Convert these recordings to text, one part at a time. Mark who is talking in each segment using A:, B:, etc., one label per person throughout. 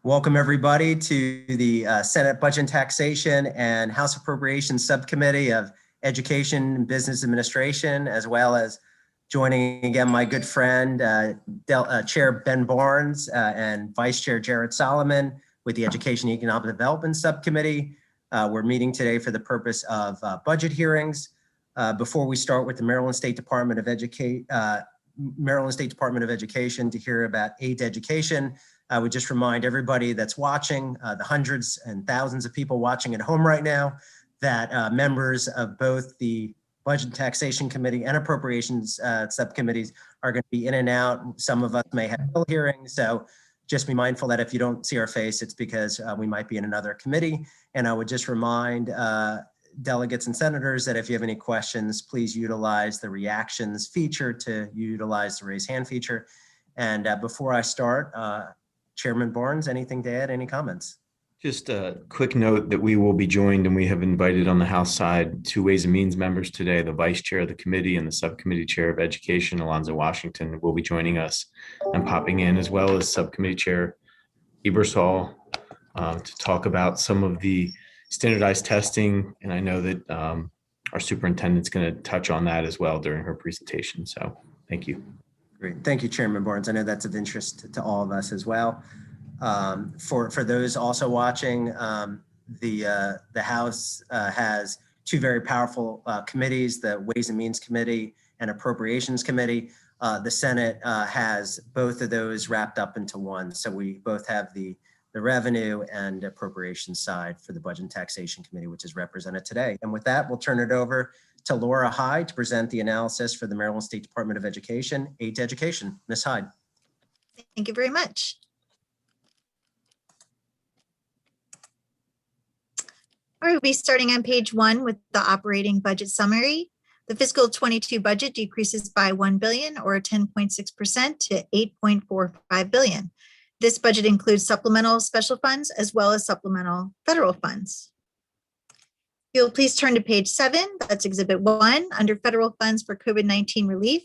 A: Welcome everybody to the Senate Budget and Taxation and House Appropriations Subcommittee of Education and Business Administration, as well as joining again my good friend, Chair Ben Barnes and Vice Chair Jared Solomon with the Education and Economic Development Subcommittee. We're meeting today for the purpose of budget hearings. Before we start with the Maryland State Department of Education to hear about aid to education, I would just remind everybody that's watching, the hundreds and thousands of people watching at home right now, that members of both the Budget and Taxation Committee and Appropriations subcommittees are going to be in and out. Some of us may have hearings, so just be mindful that if you don't see our face, it's because we might be in another committee. And I would just remind delegates and senators that if you have any questions, please utilize the reactions feature to utilize the raise hand feature. And before I start, Chairman Barnes, anything to add, any comments?
B: Just a quick note that we will be joined, and we have invited on the House side 2 Ways and Means members today. The Vice Chair of the committee and the Subcommittee Chair of Education, Alonzo Washington, will be joining us and popping in, as well as Subcommittee Chair Ebersol, to talk about some of the standardized testing. And I know that our superintendent's going to touch on that as well during her presentation. So thank you.
A: Great. Thank you, Chairman Barnes. I know that's of interest to all of us as well. For those also watching, the House has 2 very powerful committees, the Ways and Means Committee and Appropriations Committee. The Senate has both of those wrapped up into one. So we both have the revenue and appropriations side for the Budget and Taxation Committee, which is represented today. And with that, we'll turn it over to Laura Hyde to present the analysis for the Maryland State Department of Education, Aid to Education. Ms. Hyde.
C: Thank you very much. All right, we'll be starting on page 1 with the operating budget summary. The fiscal 22 budget decreases by $1 billion or 10.6% to $8.45 billion. This budget includes supplemental special funds as well as supplemental federal funds. You'll please turn to page 7, that's exhibit 1, under federal funds for COVID-19 relief.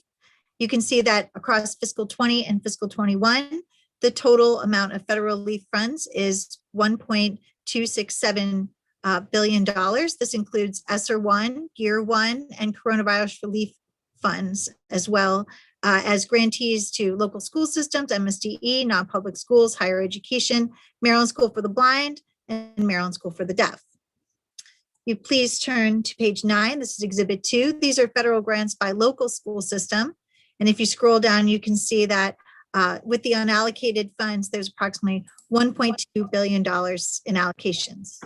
C: You can see that across fiscal 20 and fiscal 21, the total amount of federal relief funds is $1.267 billion. This includes ESSER 1, Gear 1, and coronavirus relief funds, as well as grantees to local school systems, MSDE, non-public schools, higher education, Maryland School for the Blind, and Maryland School for the Deaf. You please turn to page 9. This is exhibit 2. These are federal grants by local school system. And if you scroll down, you can see that with the unallocated funds, there's approximately $1.2 billion in allocations.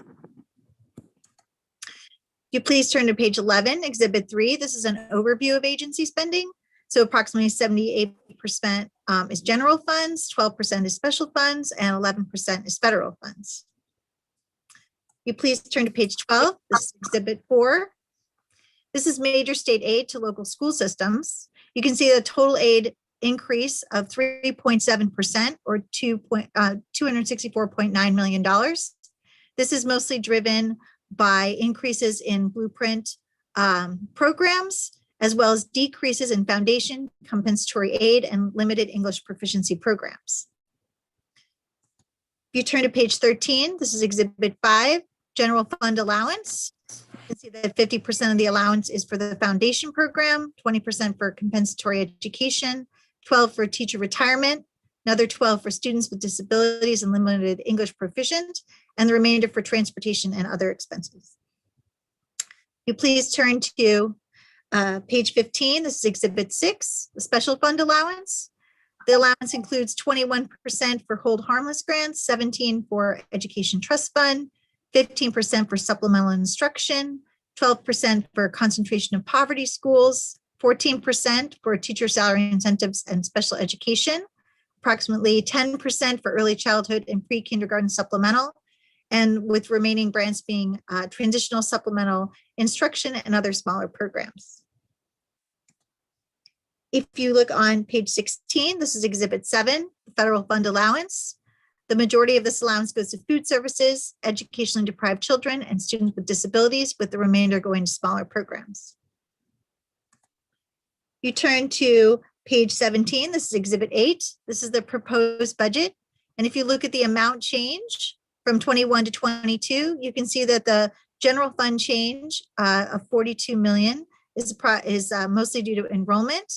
C: You please turn to page 11, exhibit 3. This is an overview of agency spending. So approximately 78% is general funds, 12% is special funds, and 11% is federal funds. You please turn to page 12. This is exhibit 4. This is major state aid to local school systems. You can see the total aid increase of 3.7% or $264.9 million. This is mostly driven by increases in blueprint programs, as well as decreases in foundation, compensatory aid, and limited English proficiency programs. If you turn to page 13, this is exhibit 5, general fund allowance. You can see that 50% of the allowance is for the foundation program, 20% for compensatory education, 12% for teacher retirement, another 12% for students with disabilities and limited English proficient, and the remainder for transportation and other expenses. You please turn to page 15. This is exhibit 6, the special fund allowance. The allowance includes 21% for hold harmless grants, 17% for education trust fund, 15% for supplemental instruction, 12% for concentration of poverty schools, 14% for teacher salary incentives and special education, approximately 10% for early childhood and pre-kindergarten supplemental, and with remaining grants being transitional supplemental instruction and other smaller programs. If you look on page 16, this is exhibit 7, the federal fund allowance. The majority of this allowance goes to food services, educationally deprived children, and students with disabilities, with the remainder going to smaller programs. You turn to page 17, this is exhibit 8. This is the proposed budget. And if you look at the amount change from 21 to 22, you can see that the general fund change of 42 million is mostly due to enrollment.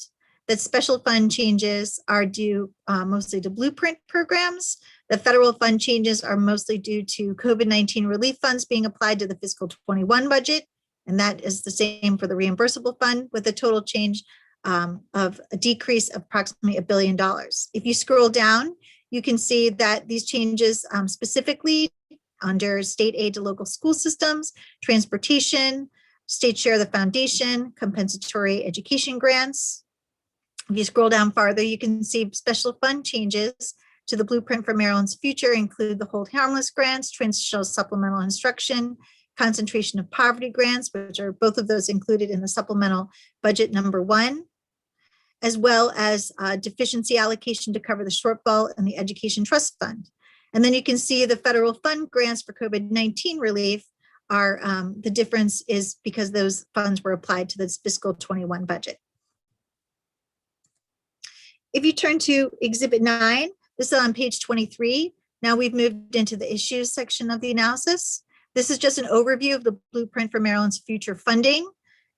C: That special fund changes are due mostly to blueprint programs. The federal fund changes are mostly due to COVID-19 relief funds being applied to the fiscal 21 budget. And that is the same for the reimbursable fund, with a total change of a decrease of approximately $1 billion. If you scroll down, you can see that these changes specifically under state aid to local school systems, transportation, state share of the foundation, compensatory education grants. If you scroll down farther, you can see special fund changes to the Blueprint for Maryland's Future include the Hold Harmless grants, transitional supplemental instruction, concentration of poverty grants, which are both of those included in the supplemental budget number 1, as well as deficiency allocation to cover the shortfall in the Education Trust Fund. And then you can see the federal fund grants for COVID-19 relief are, the difference is because those funds were applied to this fiscal 21 budget. If you turn to Exhibit 9, this is on page 23. Now we've moved into the issues section of the analysis. This is just an overview of the Blueprint for Maryland's Future funding,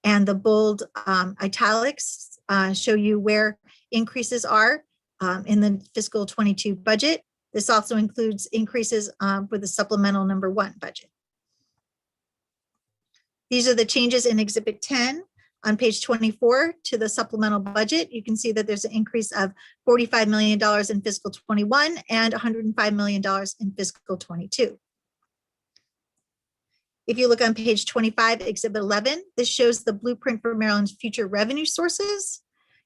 C: and the bold italics show you where increases are in the fiscal 22 budget. This also includes increases for the supplemental number 1 budget. These are the changes in Exhibit 10 on page 24 to the supplemental budget. You can see that there's an increase of $45 million in fiscal 21 and $105 million in fiscal 22. If you look on page 25, Exhibit 11, this shows the Blueprint for Maryland's future revenue sources.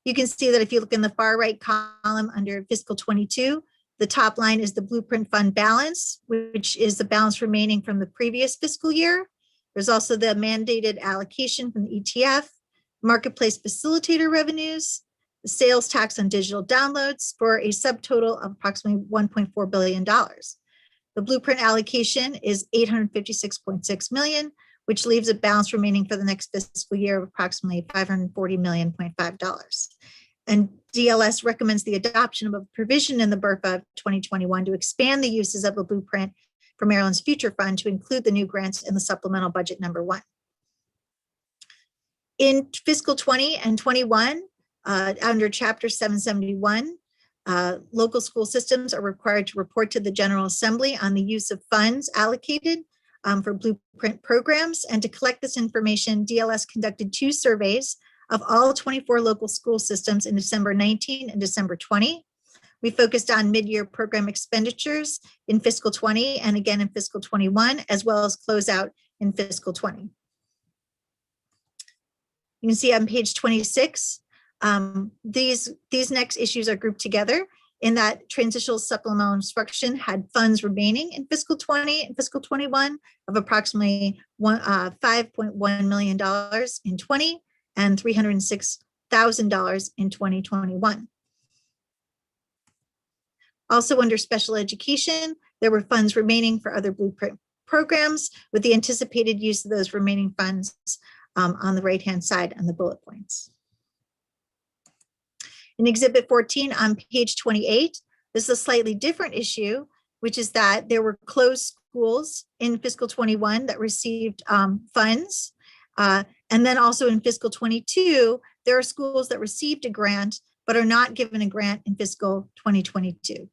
C: You can see that if you look in the far right column under fiscal 22, the top line is the Blueprint fund balance, which is the balance remaining from the previous fiscal year. There's also the mandated allocation from the ETF, marketplace facilitator revenues, the sales tax on digital downloads, for a subtotal of approximately $1.4 billion. The Blueprint allocation is $856.6 million, which leaves a balance remaining for the next fiscal year of approximately $540.5 million. And DLS recommends the adoption of a provision in the BRFA of 2021 to expand the uses of the Blueprint for Maryland's Future Fund to include the new grants in the supplemental budget number 1. In fiscal 20 and 21, under Chapter 771, local school systems are required to report to the General Assembly on the use of funds allocated for Blueprint programs. And to collect this information, DLS conducted 2 surveys of all 24 local school systems in December 19 and December 20. We focused on mid-year program expenditures in fiscal 20 and again in fiscal 21, as well as closeout in fiscal 20. You can see on page 26, these next issues are grouped together in that transitional supplemental instruction had funds remaining in fiscal 20 and fiscal 21 of approximately $5.1 million in 20 and $306,000 in 2021. Also under special education, there were funds remaining for other Blueprint programs, with the anticipated use of those remaining funds on the right-hand side on the bullet points. In Exhibit 14 on page 28, this is a slightly different issue, which is that there were closed schools in fiscal 21 that received funds. And then also in fiscal 22, there are schools that received a grant, but are not given a grant in fiscal 2022.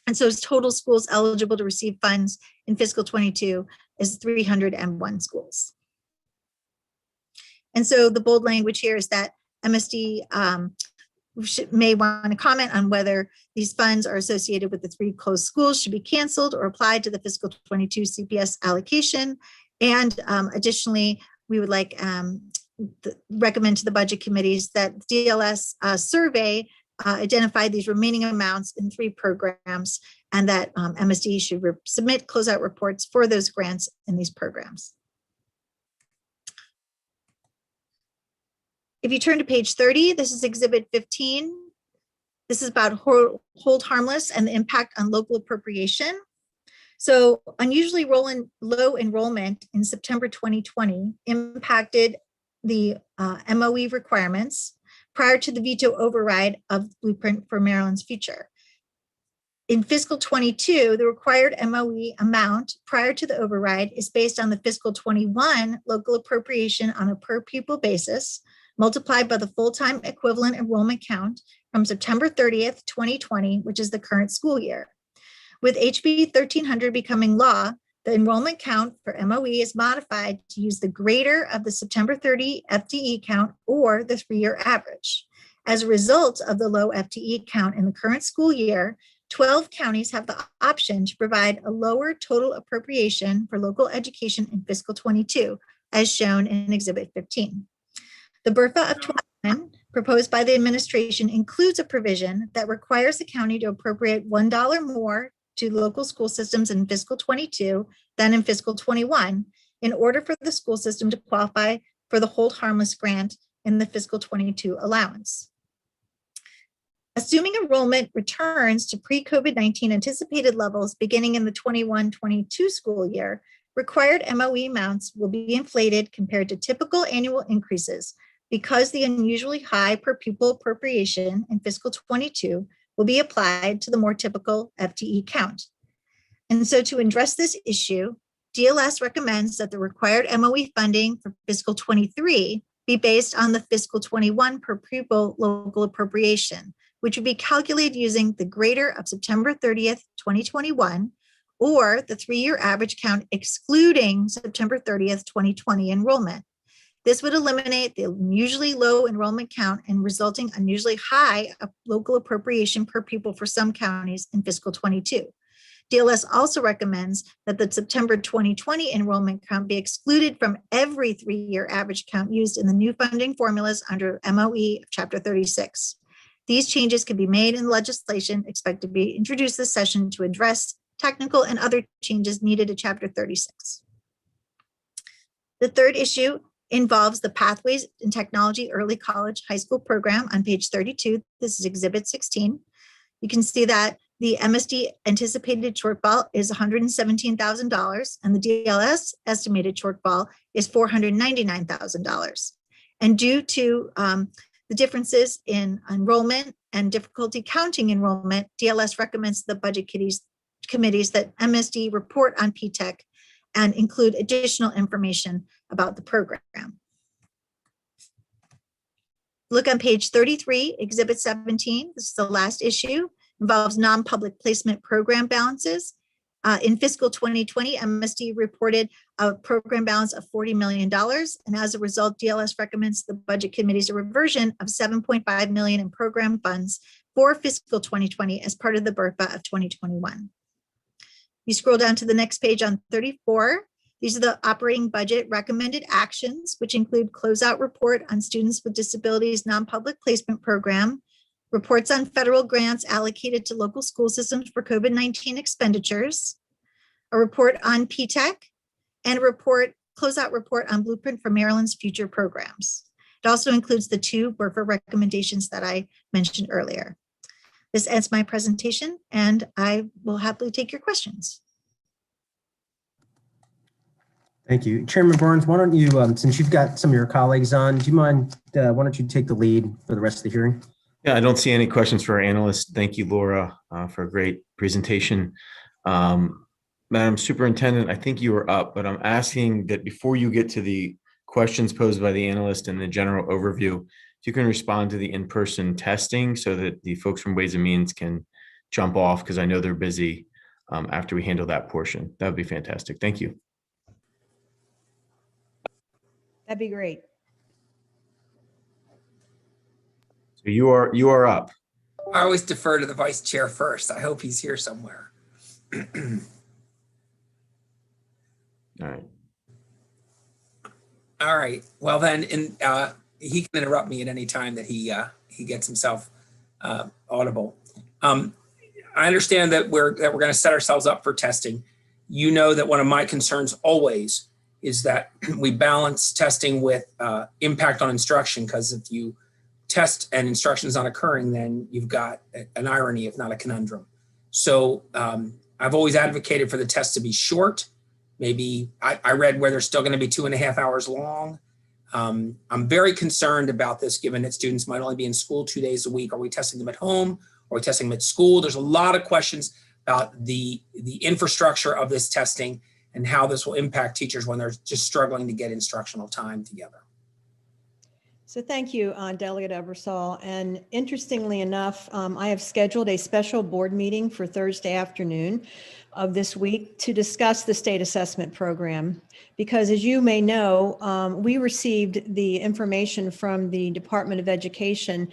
C: And so total schools eligible to receive funds in fiscal 22 is 301 schools. And so the bold language here is that MSD may want to comment on whether these funds are associated with the 3 closed schools should be canceled or applied to the fiscal 22 CPS allocation. And additionally, we would like recommend to the budget committees that DLS survey identify these remaining amounts in 3 programs, and that MSD should submit closeout reports for those grants in these programs. If you turn to page 30, this is Exhibit 15. This is about hold harmless and the impact on local appropriation. So unusually low enrollment in September 2020 impacted the MOE requirements prior to the veto override of Blueprint for Maryland's Future. In fiscal 22, the required MOE amount prior to the override is based on the fiscal 21 local appropriation on a per pupil basis, multiplied by the full-time equivalent enrollment count from September 30th, 2020, which is the current school year. With HB 1300 becoming law, the enrollment count for MOE is modified to use the greater of the September 30 FTE count or the 3-year average. As a result of the low FTE count in the current school year, 12 counties have the option to provide a lower total appropriation for local education in fiscal 22, as shown in Exhibit 15. The BRFA of 21 proposed by the administration includes a provision that requires the county to appropriate $1 more to local school systems in fiscal 22 than in fiscal 21 in order for the school system to qualify for the hold harmless grant in the fiscal 22 allowance. Assuming enrollment returns to pre-COVID-19 anticipated levels beginning in the 21-22 school year, required MOE amounts will be inflated compared to typical annual increases because the unusually high per pupil appropriation in fiscal 22 will be applied to the more typical FTE count. And so to address this issue, DLS recommends that the required MOE funding for fiscal 23 be based on the fiscal 21 per pupil local appropriation, which would be calculated using the greater of September 30th, 2021, or the 3-year average count excluding September 30th, 2020 enrollment. This would eliminate the unusually low enrollment count and resulting unusually high local appropriation per pupil for some counties in fiscal 22. DLS also recommends that the September 2020 enrollment count be excluded from every 3-year average count used in the new funding formulas under MOE of Chapter 36. These changes can be made in legislation expected to be introduced this session to address technical and other changes needed to Chapter 36. The third issue involves the Pathways in Technology Early College High School program on page 32. This is Exhibit 16. You can see that the MSD anticipated shortfall is $117,000 and the DLS estimated shortfall is $499,000. And due to the differences in enrollment and difficulty counting enrollment, DLS recommends the budget committees that MSD report on PTEC and include additional information about the program. Look on page 33, Exhibit 17. This is the last issue. Involves non-public placement program balances. In fiscal 2020, MSD reported a program balance of $40 million. And as a result, DLS recommends the budget committees a reversion of $7.5 million in program funds for fiscal 2020 as part of the BRFA of 2021. You scroll down to the next page on 34. These are the operating budget recommended actions, which include closeout report on students with disabilities non-public placement program, reports on federal grants allocated to local school systems for COVID-19 expenditures, a report on PTEC, and a closeout report on blueprint for Maryland's future programs. It also includes the 2 BRFA recommendations that I mentioned earlier. This ends my presentation, and I will happily take your questions.
A: Thank you. Chairman Barnes, why don't you, since you've got some of your colleagues on, do you mind, why don't you take the lead for the rest of the hearing?
B: Yeah, I don't see any questions for our analysts. Thank you, Laura, for a great presentation. Madam Superintendent, I think you were up, but I'm asking that before you get to the questions posed by the analyst and the general overview, if you can respond to the in-person testing so that the folks from Ways and Means can jump off, because I know they're busy after we handle that portion. That would be fantastic. Thank you.
D: That'd be great.
B: So you are up.
E: I always defer to the vice chair first. I hope he's here somewhere.
B: All right.
E: All right. Well, then, he can interrupt me at any time that he gets himself audible. I understand that we're going to set ourselves up for testing. You know that one of my concerns always is that we balance testing with impact on instruction, because if you test and instruction is not occurring, then you've got an irony, if not a conundrum. So I've always advocated for the test to be short. Maybe I read where they're still going to be 2.5 hours long. I'm very concerned about this, given that students might only be in school 2 days a week. Are we testing them at home? Are we testing mid-school? There's a lot of questions about the infrastructure of this testing and how this will impact teachers when they're just struggling to get instructional time together.
D: So thank you, Delegate Eversole. And interestingly enough, I have scheduled a special board meeting for Thursday afternoon of this week to discuss the state assessment program. Because as you may know, we received the information from the Department of Education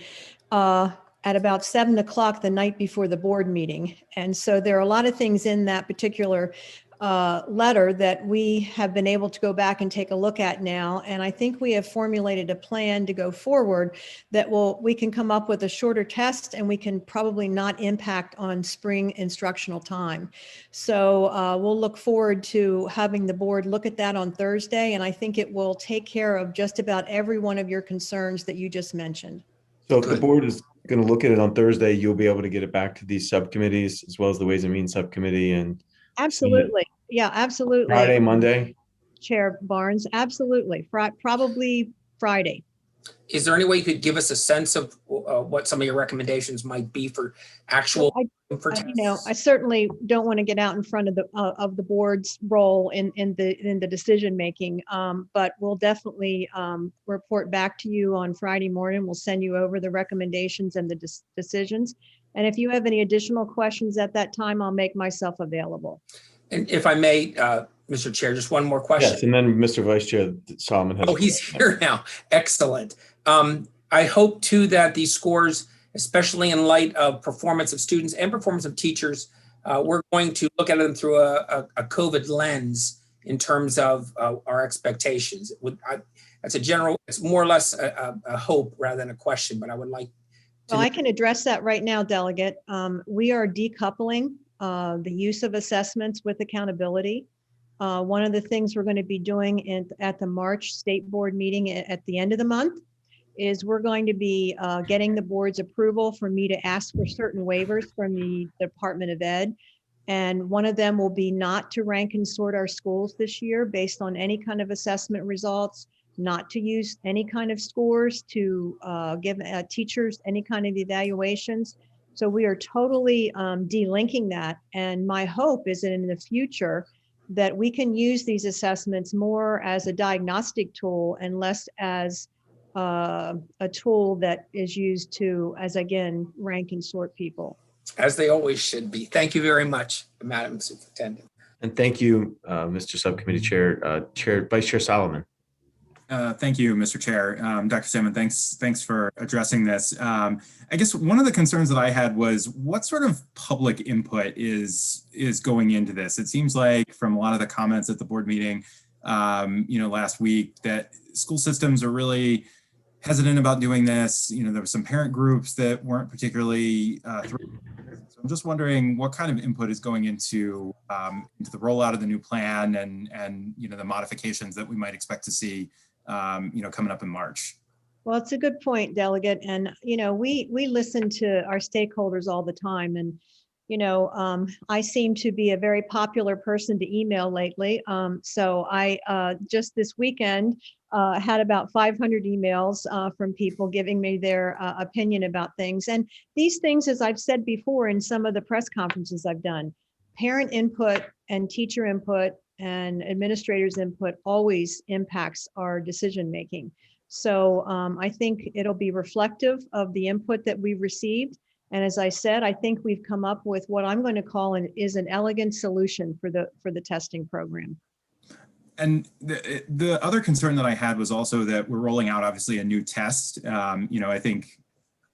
D: at about 7 o'clock the night before the board meeting. And so there are a lot of things in that particular letter that we have been able to go back and take a look at now. And I think we have formulated a plan to go forward that we can come up with a shorter test, and we can probably not impact on spring instructional time. So we'll look forward to having the board look at that on Thursday. And I think it will take care of just about every one of your concerns that you just mentioned.
B: So if the board is going to look at it on Thursday, you'll be able to get it back to these subcommittees as well as the Ways and Means Subcommittee and
D: Absolutely. Yeah, absolutely.
B: Friday, Monday?
D: Chair Barnes, absolutely. Probably Friday.
E: Is there any way you could give us a sense of what some of your recommendations might be for actual
D: I certainly don't want to get out in front of the board's role in the decision making, but we'll definitely report back to you on Friday morning. We'll send you over the recommendations and the decisions. And if you have any additional questions at that time, I'll make myself available.
E: And if I may, Mr. Chair, just one more question.
B: Yes, and then Mr. Vice Chair Solomon has.
E: Oh, he's here now. Excellent. I hope too that these scores, especially in light of performance of students and performance of teachers, we're going to look at them through a COVID lens in terms of our expectations. That's a general, it's more or less a hope rather than a question, but I would like to.
D: Well, I can address that right now, Delegate. We are decoupling the use of assessments with accountability. One of the things we're going to be doing at the March State Board meeting at the end of the month is we're going to be getting the board's approval for me to ask for certain waivers from the Department of Ed. And one of them will be not to rank and sort our schools this year based on any kind of assessment results, not to use any kind of scores to give teachers any kind of evaluations. So we are totally delinking that. And my hope is that in the future that we can use these assessments more as a diagnostic tool and less as a tool that is used to, as again, rank and sort people.
E: As they always should be. Thank you very much, Madam Superintendent.
B: And thank you, Mr. Subcommittee Chair, Vice Chair Solomon.
F: Thank you, Mr. Chair. Dr. Salmon, thanks for addressing this. I guess one of the concerns that I had was what sort of public input is going into this? It seems like from a lot of the comments at the board meeting, last week, that school systems are really hesitant about doing this. There were some parent groups that weren't particularly thrilled. So I'm just wondering what kind of input is going into the rollout of the new plan and the modifications that we might expect to see coming up in March.
D: Well, it's a good point, Delegate. And, we listen to our stakeholders all the time. And, I seem to be a very popular person to email lately. So I just this weekend had about 500 emails from people giving me their opinion about things. And these things, as I've said before in some of the press conferences I've done, parent input and teacher input and administrators' input always impacts our decision making. So I think it'll be reflective of the input that we've received. And as I said, I think we've come up with what I'm going to call an elegant solution for the testing program.
F: And the other concern that I had was also that we're rolling out obviously a new test. I think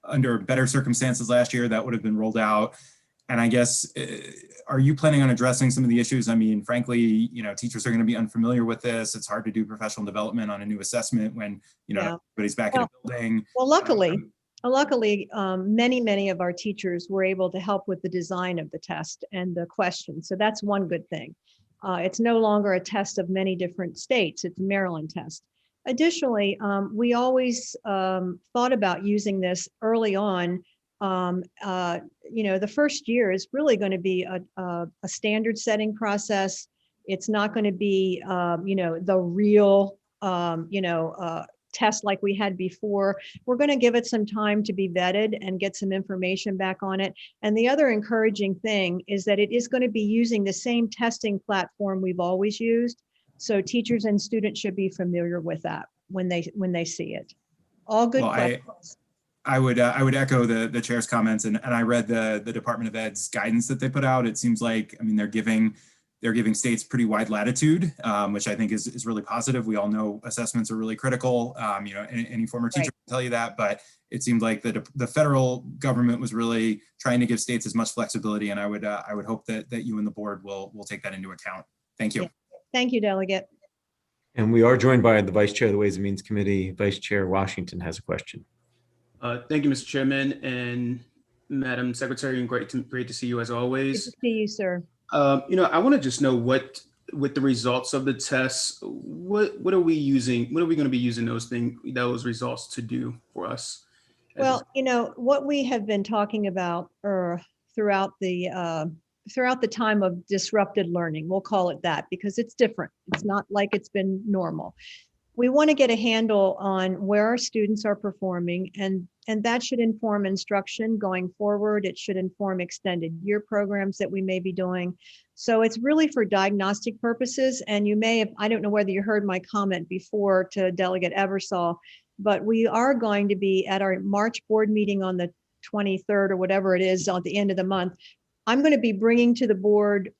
F: under better circumstances last year that would have been rolled out. And I guess, are you planning on addressing some of the issues? I mean, frankly, you are going to be unfamiliar with this. It's hard to do professional development on a new assessment when, everybody's back in a building.
D: Well, luckily, many of our teachers were able to help with the design of the test and the questions. So that's one good thing. It's no longer a test of many different states. It's a Maryland test. Additionally, we always thought about using this early on. The first year is really going to be a standard setting process. It's not going to be, the real, test like we had before. We're going to give it some time to be vetted and get some information back on it. And the other encouraging thing is that it is going to be using the same testing platform we've always used. So teachers and students should be familiar with that when they see it. All good
F: Well,
D: questions.
F: I would echo the chair's comments, and I read the Department of Ed's guidance that they put out. It seems like, I mean, they're giving states pretty wide latitude, which I think is really positive. We all know assessments are really critical. You know, any former teacher will tell you that, but it seemed like the federal government was really trying to give states as much flexibility, and I would hope that you and the board will take that into account. Thank you.
D: Yeah. Thank you, Delegate.
B: And we are joined by the Vice Chair of the Ways and Means Committee. Vice Chair Washington has a question.
G: Thank you, Mr. Chairman and Madam Secretary, and great to see you as always.
D: Good to see you, sir.
G: You know, I want to just know what, with the results of the tests, what are we using? What are we going to be using those results to do for us?
D: Well, you know, what we have been talking about throughout the time of disrupted learning, we'll call it that, because it's different. It's not like it's been normal. We want to get a handle on where our students are performing, and that should inform instruction going forward. It should inform extended year programs that we may be doing. So it's really for diagnostic purposes. And you may have, I don't know whether you heard my comment before to Delegate Eversole, but we are going to be at our March board meeting on the 23rd or whatever it is at the end of the month. I'm going to be bringing to the board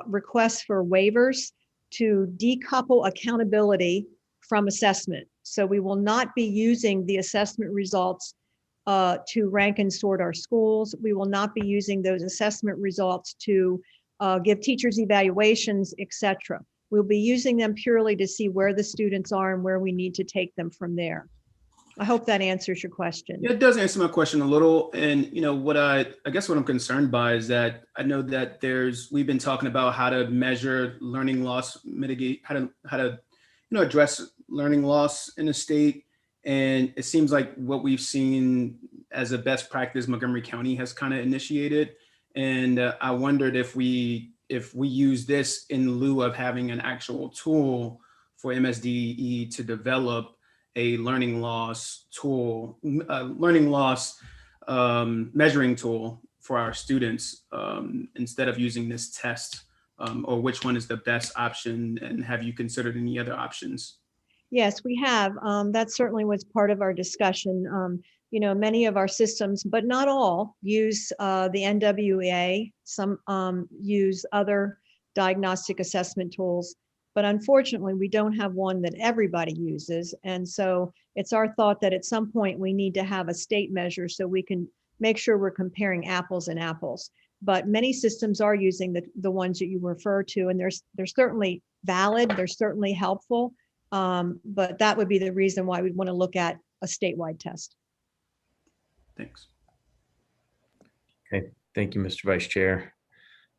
D: requests for waivers to decouple accountability from assessment. So we will not be using the assessment results to rank and sort our schools. We will not be using those assessment results to give teachers evaluations, etc. We'll be using them purely to see where the students are and where we need to take them from there. I hope that answers your question.
G: Yeah, it does answer my question a little. And, you know, what I guess what I'm concerned by is that I know that we've been talking about how to measure learning loss, mitigate, how to address learning loss in the state. And it seems like what we've seen as a best practice, Montgomery County has kind of initiated. And I wondered if we use this in lieu of having an actual tool for MSDE to develop a learning loss tool, measuring tool for our students instead of using this test, or which one is the best option, and have you considered any other options?
D: Yes, we have. That certainly was part of our discussion. You know, many of our systems, but not all, use the NWEA. Some use other diagnostic assessment tools. But unfortunately, we don't have one that everybody uses. And so it's our thought that at some point we need to have a state measure so we can make sure we're comparing apples and apples. But many systems are using the ones that you refer to, and they're certainly valid, they're certainly helpful. But that would be the reason why we'd want to look at a statewide test.
G: Thanks.
B: Okay, thank you, Mr. Vice Chair.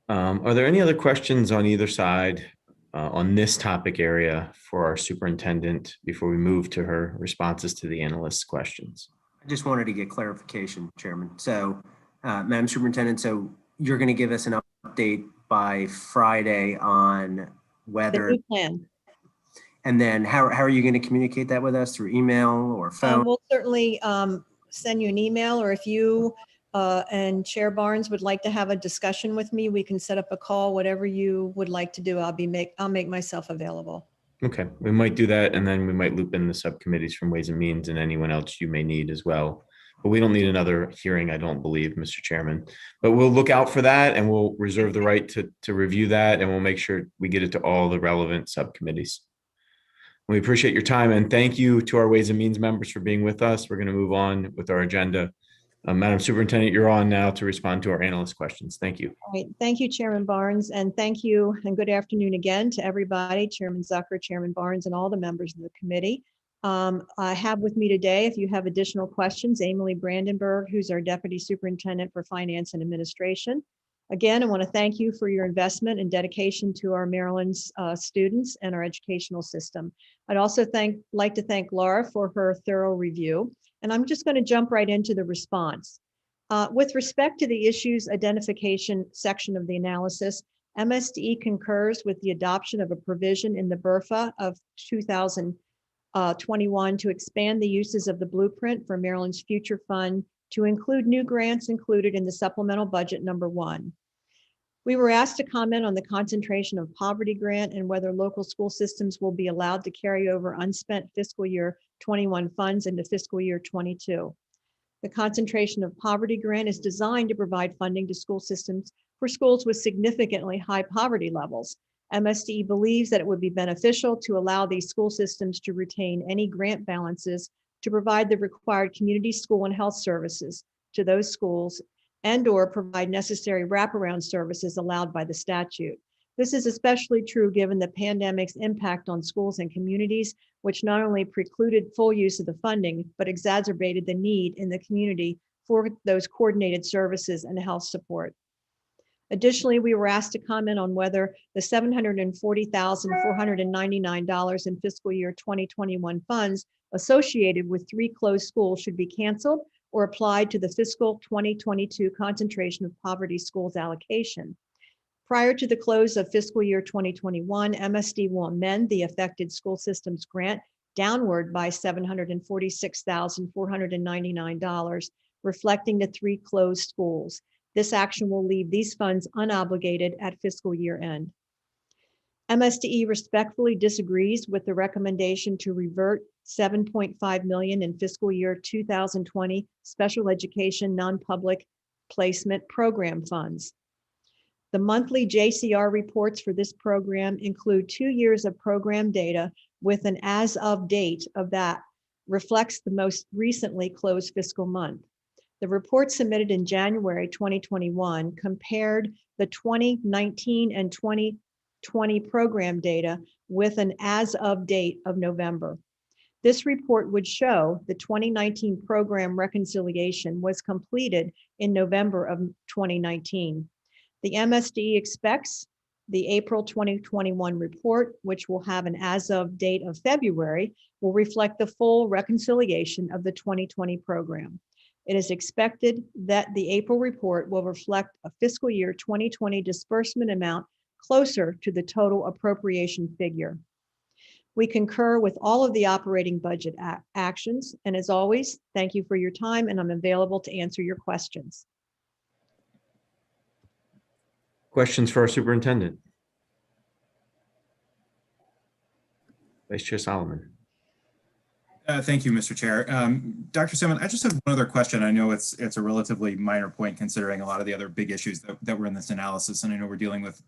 B: Are there any other questions on either side on this topic area for our superintendent before we move to her responses to the analysts' questions?
A: I just wanted to get clarification, Chairman. So, Madam Superintendent, so you're going to give us an update by Friday on whether
D: The new plan.
A: And then how are you going to communicate that with us, through email or phone?
D: We'll certainly send you an email, or if you and Chair Barnes would like to have a discussion with me, we can set up a call, whatever you would like to do. I'll make myself available.
B: Okay, we might do that, and then we might loop in the subcommittees from Ways and Means and anyone else you may need as well. But we don't need another hearing, I don't believe, Mr. Chairman. But we'll look out for that, and we'll reserve the right to review that, and we'll make sure we get it to all the relevant subcommittees. We appreciate your time, and thank you to our Ways and Means members for being with us. We're going to move on with our agenda. Madam Superintendent, you're on now to respond to our analyst questions. Thank you.
D: All right. Thank you, Chairman Barnes, and thank you and good afternoon again to everybody, Chairman Zucker, Chairman Barnes, and all the members of the committee. I have with me today, if you have additional questions, Emily Brandenburg, who's our Deputy Superintendent for Finance and Administration. Again, I want to thank you for your investment and dedication to our Maryland's students and our educational system. I'd also like to thank Laura for her thorough review. And I'm just going to jump right into the response. With respect to the issues identification section of the analysis, MSDE concurs with the adoption of a provision in the BRFA of 2000 21 to expand the uses of the blueprint for Maryland's future fund to include new grants included in the supplemental budget number 1. We were asked to comment on the concentration of poverty grant and whether local school systems will be allowed to carry over unspent fiscal year 21 funds into fiscal year 22. The concentration of poverty grant is designed to provide funding to school systems for schools with significantly high poverty levels. MSDE believes that it would be beneficial to allow these school systems to retain any grant balances to provide the required community school and health services to those schools and/or provide necessary wraparound services allowed by the statute. This is especially true given the pandemic's impact on schools and communities, which not only precluded full use of the funding, but exacerbated the need in the community for those coordinated services and health support. Additionally, we were asked to comment on whether the $740,499 in fiscal year 2021 funds associated with 3 closed schools should be canceled or applied to the fiscal 2022 concentration of poverty schools allocation. Prior to the close of fiscal year 2021, MSD will amend the affected school systems grant downward by $746,499, reflecting the 3 closed schools. This action will leave these funds unobligated at fiscal year end. MSDE respectfully disagrees with the recommendation to revert $7.5 million in fiscal year 2020 special education non-public placement program funds. The monthly JCR reports for this program include 2 years of program data with an as of date of that reflects the most recently closed fiscal month. The report submitted in January 2021 compared the 2019 and 2020 program data with an as of date of November. This report would show the 2019 program reconciliation was completed in November of 2019. The MSD expects the April 2021 report, which will have an as of date of February, will reflect the full reconciliation of the 2020 program. It is expected that the April report will reflect a fiscal year 2020 disbursement amount closer to the total appropriation figure. We concur with all of the operating budget actions. And as always, thank you for your time, and I'm available to answer your questions.
B: Questions for our superintendent? Vice Chair Solomon.
F: Thank you, Mr. Chair. Dr. Simon, I just have one other question. I know it's a relatively minor point considering a lot of the other big issues that were in this analysis, and I know we're dealing with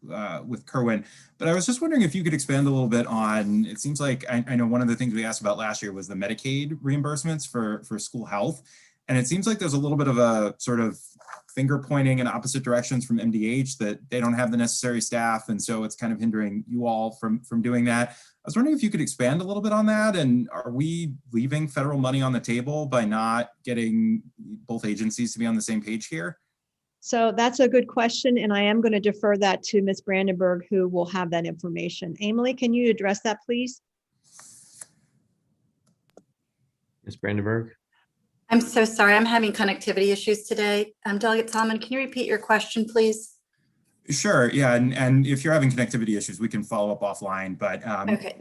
F: Kerwin, but I was just wondering if you could expand a little bit on, it seems like, I know one of the things we asked about last year was the Medicaid reimbursements for school health, and it seems like there's a little bit of a sort of finger pointing in opposite directions from MDH that they don't have the necessary staff, and so it's kind of hindering you all from doing that. I was wondering if you could expand a little bit on that, and are we leaving federal money on the table by not getting both agencies to be on the same page here?
D: So that's a good question, and I am going to defer that to Ms. Brandenburg, who will have that information. Emily, can you address that, please?
B: Ms. Brandenburg?
H: I'm so sorry. I'm having connectivity issues today. Delegate Solomon, can you repeat your question, please?
F: Sure. Yeah. And if you're having connectivity issues, we can follow up offline, but
H: okay,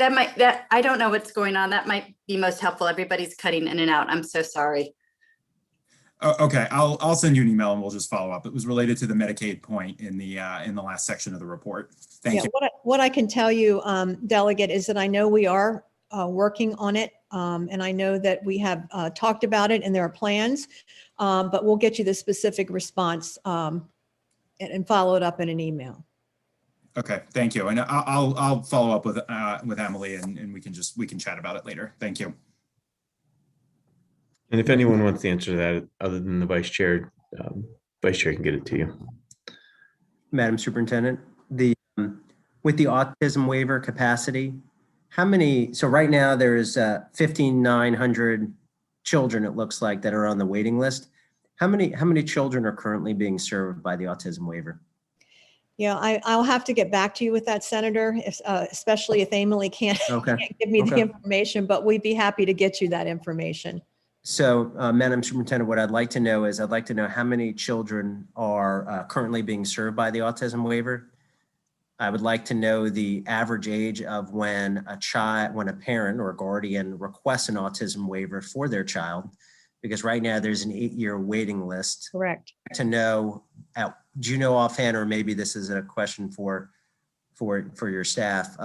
H: I don't know what's going on. That might be most helpful. Everybody's cutting in and out. I'm so sorry.
F: Okay, I'll send you an email and we'll just follow up. It was related to the Medicaid point in the last section of the report. Thank you.
D: What I can tell you, Delegate, is that I know we are working on it, and I know that we have talked about it and there are plans, but we'll get you the specific response and follow it up in an email.
F: Okay, thank you. And I'll follow up with Emily, and we can chat about it later. Thank you.
B: And if anyone wants to answer that other than the vice chair can get it to you.
A: Madam Superintendent, with the autism waiver capacity, how many, so right now there's 5,900 children, it looks like, that are on the waiting list. How many children are currently being served by the autism waiver?
D: Yeah, I'll have to get back to you with that, Senator, especially if Emily can't give me the information, but we'd be happy to get you that information.
A: So, Madam Superintendent, what I'd like to know is how many children are currently being served by the autism waiver. I would like to know the average age of when a parent or guardian requests an autism waiver for their child, because right now there's an 8-year waiting list.
D: Correct.
A: To know, do you know offhand, or maybe this is a question for your staff,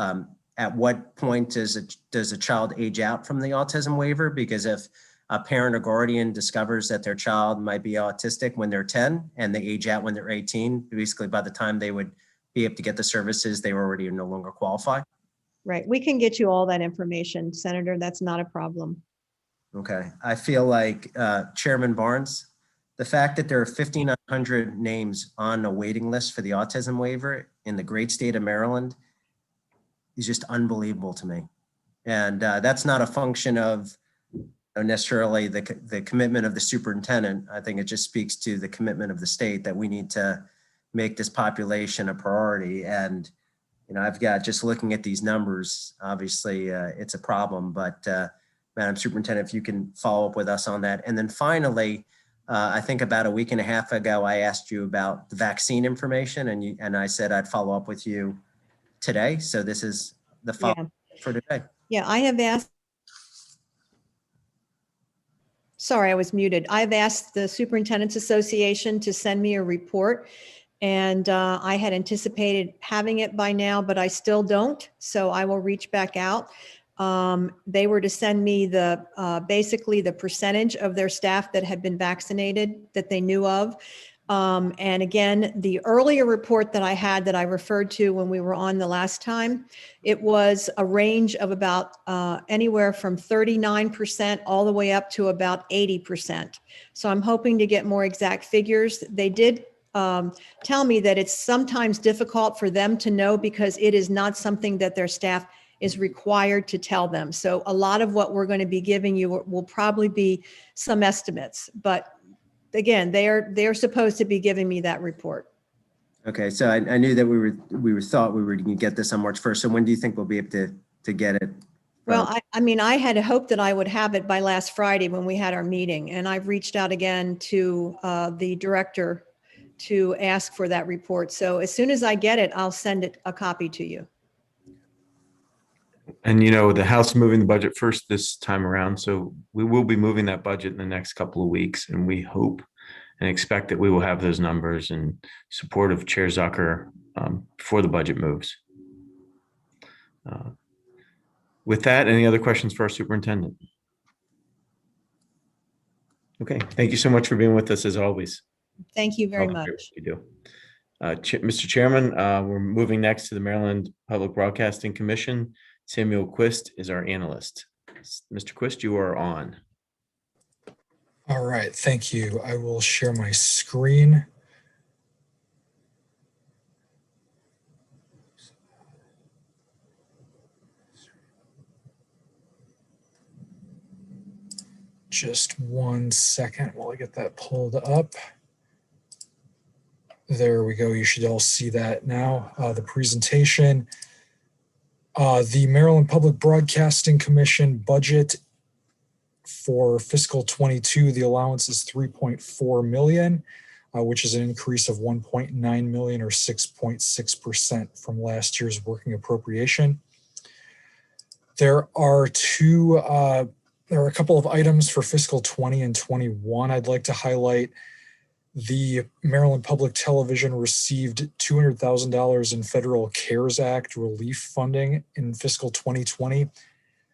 A: at what point does a child age out from the autism waiver? Because if a parent or guardian discovers that their child might be autistic when they're 10 and they age out when they're 18, basically by the time they would be able to get the services, they already no longer qualify.
D: Right. We can get you all that information, Senator. That's not a problem.
A: Okay. I feel like Chairman Barnes, the fact that there are 1,500 names on a waiting list for the autism waiver in the great state of Maryland is just unbelievable to me. And that's not a function of necessarily the commitment of the superintendent. I think it just speaks to the commitment of the state that we need to make this population a priority. And, I've got, just looking at these numbers, obviously it's a problem, but Madam Superintendent, if you can follow up with us on that. And then finally, I think about a week and a half ago, I asked you about the vaccine information, and I said I'd follow up with you today. So this is the follow-up for today.
D: Yeah, I have asked. Sorry, I was muted. I've asked the Superintendent's Association to send me a report, and I had anticipated having it by now, but I still don't. So I will reach back out. They were to send me basically the percentage of their staff that had been vaccinated that they knew of. And again, the earlier report that I had that I referred to when we were on the last time, it was a range of about anywhere from 39% all the way up to about 80%. So I'm hoping to get more exact figures. They did tell me that it's sometimes difficult for them to know because it is not something that their staff is required to tell them. So a lot of what we're going to be giving you will probably be some estimates, but again, they're supposed to be giving me that report.
A: Okay, so I knew that we thought we were going to get this on March 1st. So when do you think we'll be able to get it?
D: Well, I had hoped that I would have it by last Friday when we had our meeting, and I've reached out again to the director to ask for that report. So as soon as I get it, I'll send a copy to you.
B: And the House moving the budget first this time around, so we will be moving that budget in the next couple of weeks, and we hope and expect that we will have those numbers in support of Chair Zucker before the budget moves. With that, any other questions for our superintendent? Okay, thank you so much for being with us as always.
D: Thank you very much.
B: You do. Mr. Chairman, we're moving next to the Maryland Public Broadcasting Commission. Samuel Quist is our analyst. Mr. Quist, you are on.
I: All right, thank you. I will share my screen. Just 1 second while I get that pulled up. There we go. You should all see that now, the presentation. The Maryland Public Broadcasting Commission budget for fiscal 22, the allowance is $3.4 million, which is an increase of $1.9 million or 6.6% from last year's working appropriation. There are a couple of items for fiscal 20 and 21 I'd like to highlight. The Maryland Public Television received $200,000 in federal CARES Act relief funding in fiscal 2020,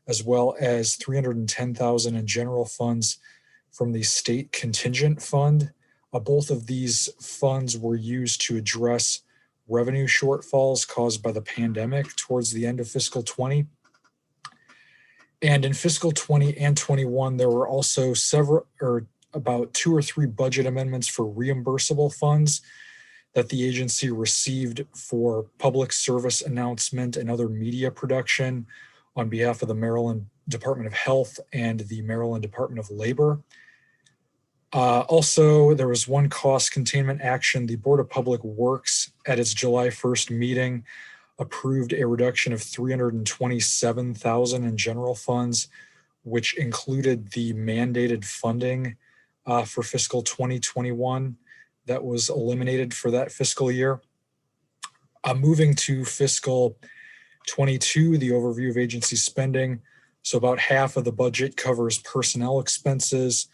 I: as well as $310,000 in general funds from the state contingent fund. Both of these funds were used to address revenue shortfalls caused by the pandemic towards the end of fiscal 20. And in fiscal 20 and 21, there were also about 2 or 3 budget amendments for reimbursable funds that the agency received for public service announcement and other media production on behalf of the Maryland Department of Health and the Maryland Department of Labor. Also, there was one cost containment action. The Board of Public Works at its July 1st meeting approved a reduction of $327,000 in general funds, which included the mandated funding for fiscal 2021 that was eliminated for that fiscal year. Moving to fiscal 22, the overview of agency spending. So about half of the budget covers personnel expenses.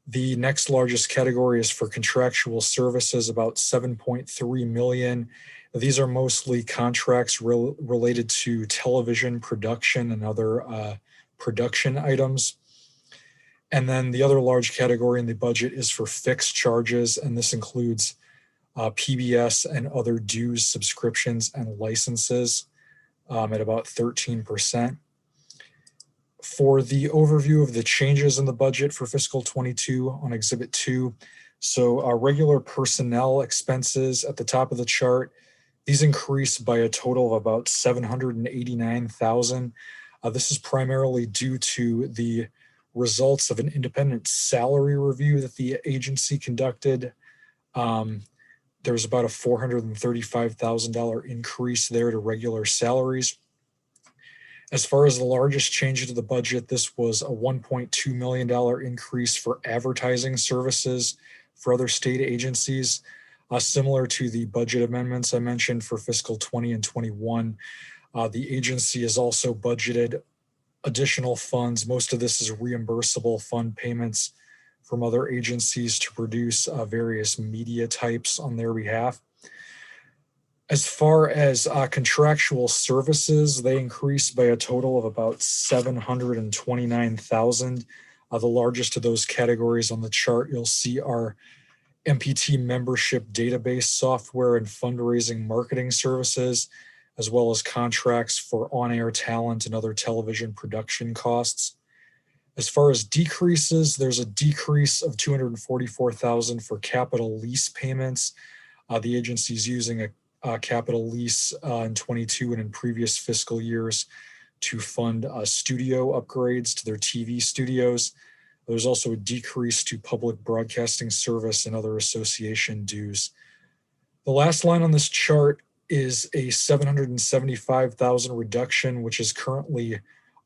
I: The next largest category is for contractual services, about 7.3 million. These are mostly contracts related to television production and other production items. And then the other large category in the budget is for fixed charges, and this includes PBS and other dues, subscriptions, and licenses at about 13%. For the overview of the changes in the budget for fiscal 22 on Exhibit 2, so our regular personnel expenses at the top of the chart, these increased by a total of about 789,000. This is primarily due to the results of an independent salary review that the agency conducted. There's about a $435,000 increase there to regular salaries. As far as the largest change to the budget, this was a $1.2 million increase for advertising services for other state agencies. Similar to the budget amendments I mentioned for fiscal 20 and 21, the agency has also budgeted additional funds. Most of this is reimbursable fund payments from other agencies to produce various media types on their behalf. As far as contractual services, they increased by a total of about 729,000. The largest of those categories on the chart you'll see are MPT membership database software and fundraising marketing services, as well as contracts for on-air talent and other television production costs. As far as decreases, there's a decrease of 244,000 for capital lease payments. The agency is using a capital lease in 22 and in previous fiscal years to fund studio upgrades to their TV studios. There's also a decrease to public broadcasting service and other association dues. The last line on this chart is a 775,000 reduction, which is currently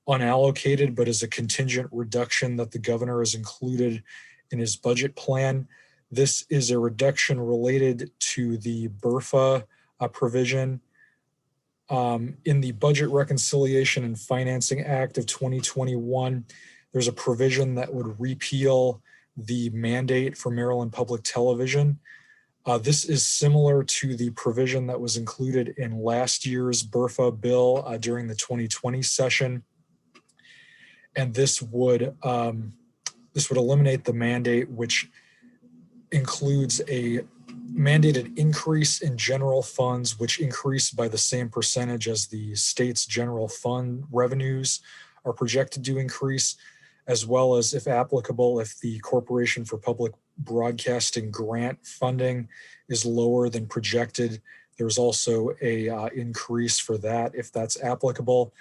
I: unallocated, but is a contingent reduction that the governor has included in his budget plan. This is a reduction related to the BRFA provision. In the Budget Reconciliation and Financing Act of 2021, there's a provision that would repeal the mandate for Maryland Public Television. This is similar to the provision that was included in last year's BRFA bill during the 2020 session. And this would eliminate the mandate, which includes a mandated increase in general funds, which increase by the same percentage as the state's general fund revenues are projected to increase, as well as, if applicable, if the Corporation for Public Broadcasting grant funding is lower than projected, there's also a increase for that if that's applicable.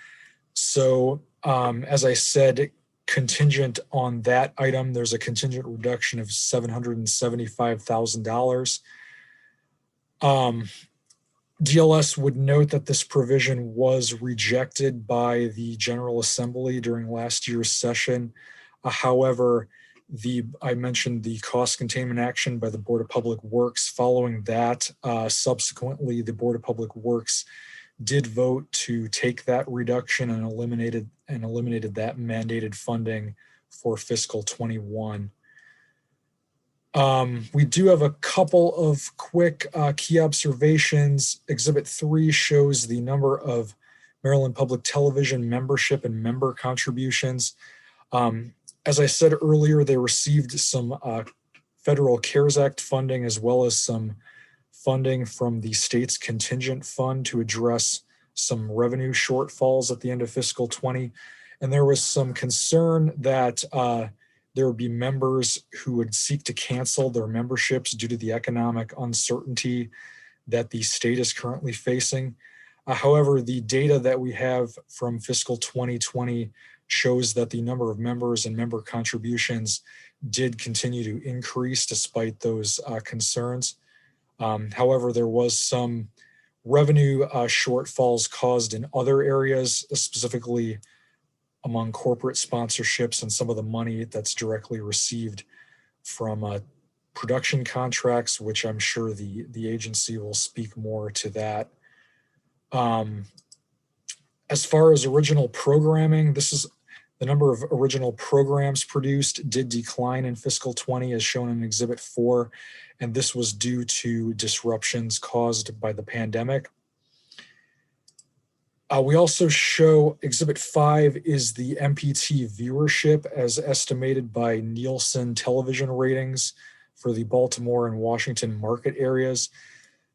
I: So as I said, contingent on that item, there's a contingent reduction of $775,000. DLS would note that this provision was rejected by the General Assembly during last year's session. However, I mentioned the cost containment action by the Board of Public Works. Following that, subsequently, the Board of Public Works did vote to take that reduction and eliminated that mandated funding for fiscal 21. We do have a couple of quick key observations. Exhibit 3 shows the number of Maryland Public Television membership and member contributions. As I said earlier, they received some federal CARES Act funding, as well as some funding from the state's contingent fund to address some revenue shortfalls at the end of fiscal 20. And there was some concern that there would be members who would seek to cancel their memberships due to the economic uncertainty that the state is currently facing. However, the data that we have from fiscal 2020 shows that the number of members and member contributions did continue to increase despite those concerns. However, there was some revenue shortfalls caused in other areas, specifically among corporate sponsorships and some of the money that's directly received from production contracts, which I'm sure the agency will speak more to that As far as original programming, this is the number of original programs produced did decline in fiscal 20 as shown in Exhibit 4, and this was due to disruptions caused by the pandemic. We also show Exhibit 5 is the MPT viewership as estimated by Nielsen television ratings for the Baltimore and Washington market areas.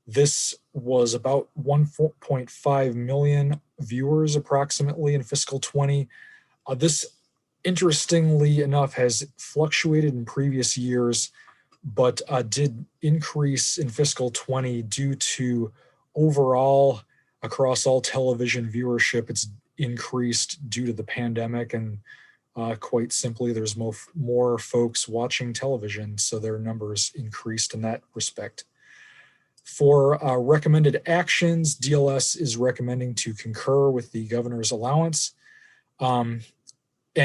I: This was about 1.5 million viewers approximately in fiscal 20. This, interestingly enough, has fluctuated in previous years, but did increase in fiscal 20 due to overall, across all television viewership, it's increased due to the pandemic, and quite simply, there's more folks watching television, so their numbers increased in that respect. For recommended actions, DLS is recommending to concur with the governor's allowance. And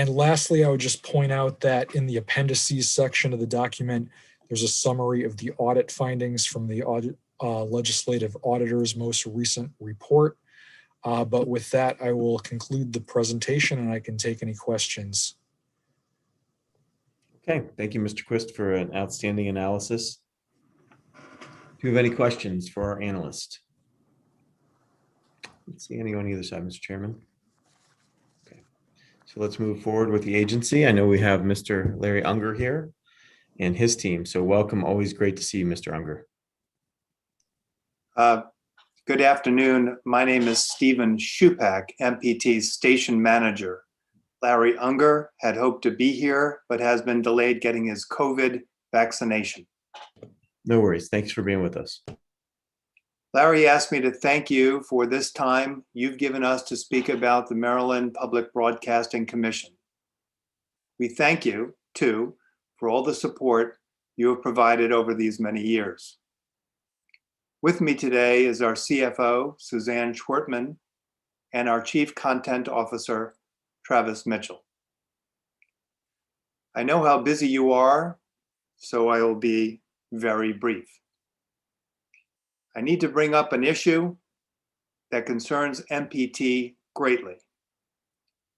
I: lastly, I would just point out that in the appendices section of the document, there's a summary of the audit findings from the legislative auditor's most recent report. But with that, I will conclude the presentation and I can take any questions.
B: Okay, thank you, Mr. Quist, for an outstanding analysis. Do you have any questions for our analyst? Let's see anyone on either side, Mr. Chairman. Okay, so let's move forward with the agency. I know we have Mr. Larry Unger here and his team. So welcome, always great to see you, Mr. Unger.
J: Good afternoon. My name is Stephen Shupak, MPT's station manager. Larry Unger had hoped to be here, but has been delayed getting his COVID vaccination.
B: No worries. Thanks for being with us.
J: Larry asked me to thank you for this time you've given us to speak about the Maryland Public Broadcasting Commission. We thank you, too, for all the support you have provided over these many years. With me today is our CFO, Suzanne Schwartman, and our Chief Content Officer, Travis Mitchell. I know how busy you are, so I will be very brief. I need to bring up an issue that concerns MPT greatly.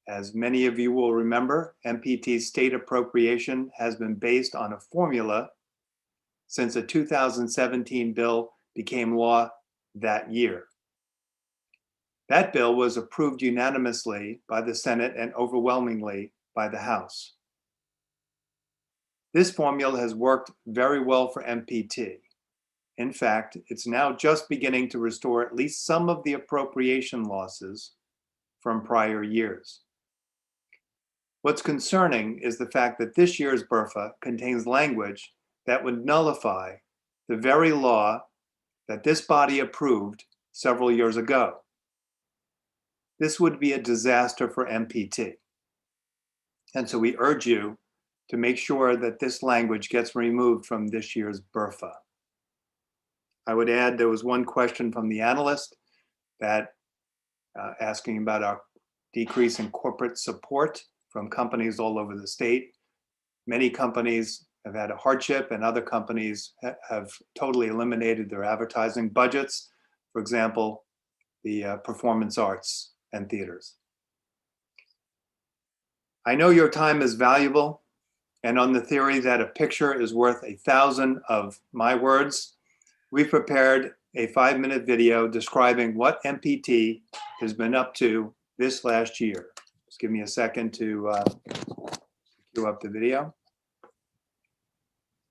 J: As many of you will remember, Mpt State Appropriation has been based on a formula since a 2017 bill became law that year. That bill was approved unanimously by the Senate and overwhelmingly by the House. This formula has worked very well for MPT. In fact, it's now just beginning to restore at least some of the appropriation losses from prior years. What's concerning is the fact that this year's BRFA contains language that would nullify the very law that this body approved several years ago. This would be a disaster for MPT. And so we urge you to make sure that this language gets removed from this year's BRFA. I would add there was one question from the analyst that asking about our decrease in corporate support from companies all over the state. Many companies have had a hardship and other companies have totally eliminated their advertising budgets. For example, the performance arts and theaters. I know your time is valuable, and on the theory that a picture is worth 1,000 of my words, we've prepared a 5-minute video describing what MPT has been up to this last year. Just give me a second to cue up the video.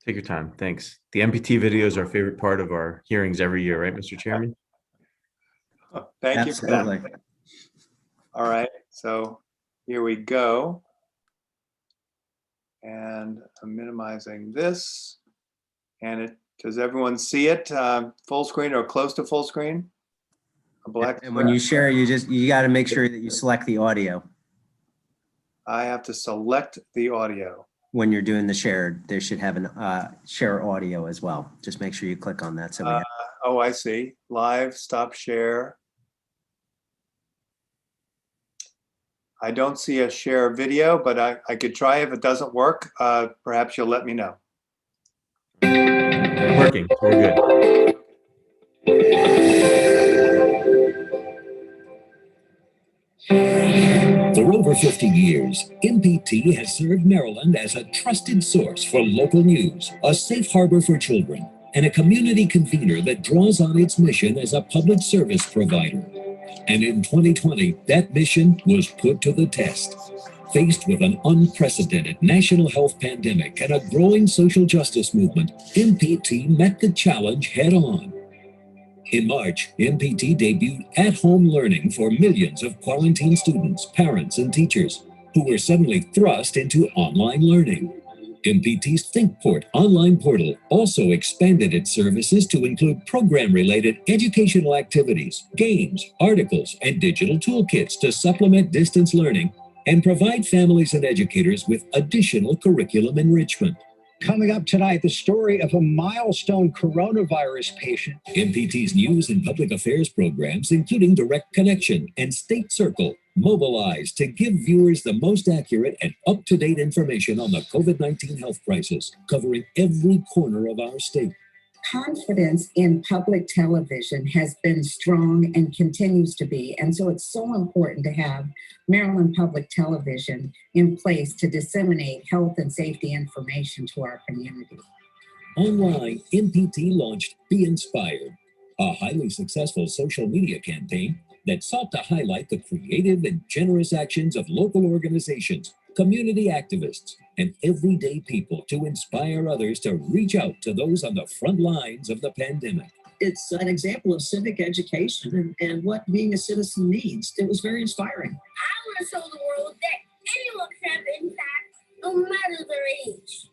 B: Take your time. Thanks. The MPT video is our favorite part of our hearings every year, right, Mr. Chairman?
J: Thank you for that.
A: Absolutely.
J: All right, so here we go. And I'm minimizing this. And does everyone see it full screen or close to full screen? A black.
A: And when you share, you got to make sure that you select the audio.
J: I have to select the audio.
A: When you're doing the shared, they should have an share audio as well. Just make sure you click on that. So we have
J: oh, I see. Live, stop share. I don't see a share video, but I could try. If it doesn't work, perhaps you'll let me know.
B: Working. We're good.
K: over 50 years, MPT has served Maryland as a trusted source for local news, a safe harbor for children, and a community convener that draws on its mission as a public service provider. And in 2020, that mission was put to the test. Faced with an unprecedented national health pandemic and a growing social justice movement, MPT met the challenge head on. In March, MPT debuted at-home learning for millions of quarantine students, parents, and teachers who were suddenly thrust into online learning. MPT's ThinkPort online portal also expanded its services to include program-related educational activities, games, articles, and digital toolkits to supplement distance learning and provide families and educators with additional curriculum enrichment.
L: Coming up tonight, the story of a milestone coronavirus patient.
K: MPT's news and public affairs programs, including Direct Connection and State Circle, mobilize to give viewers the most accurate and up-to-date information on the COVID-19 health crisis, covering every corner of our state.
M: Confidence in public television has been strong and continues to be. And so it's so important to have Maryland Public Television in place to disseminate health and safety information to our community.
K: Online, MPT launched Be Inspired, a highly successful social media campaign that sought to highlight the creative and generous actions of local organizations, community activists, and everyday people to inspire others to reach out to those on the front lines of the pandemic.
N: It's an example of civic education and what being a citizen needs. It was very inspiring.
O: I want to show the world that anyone can have impact, no matter their age.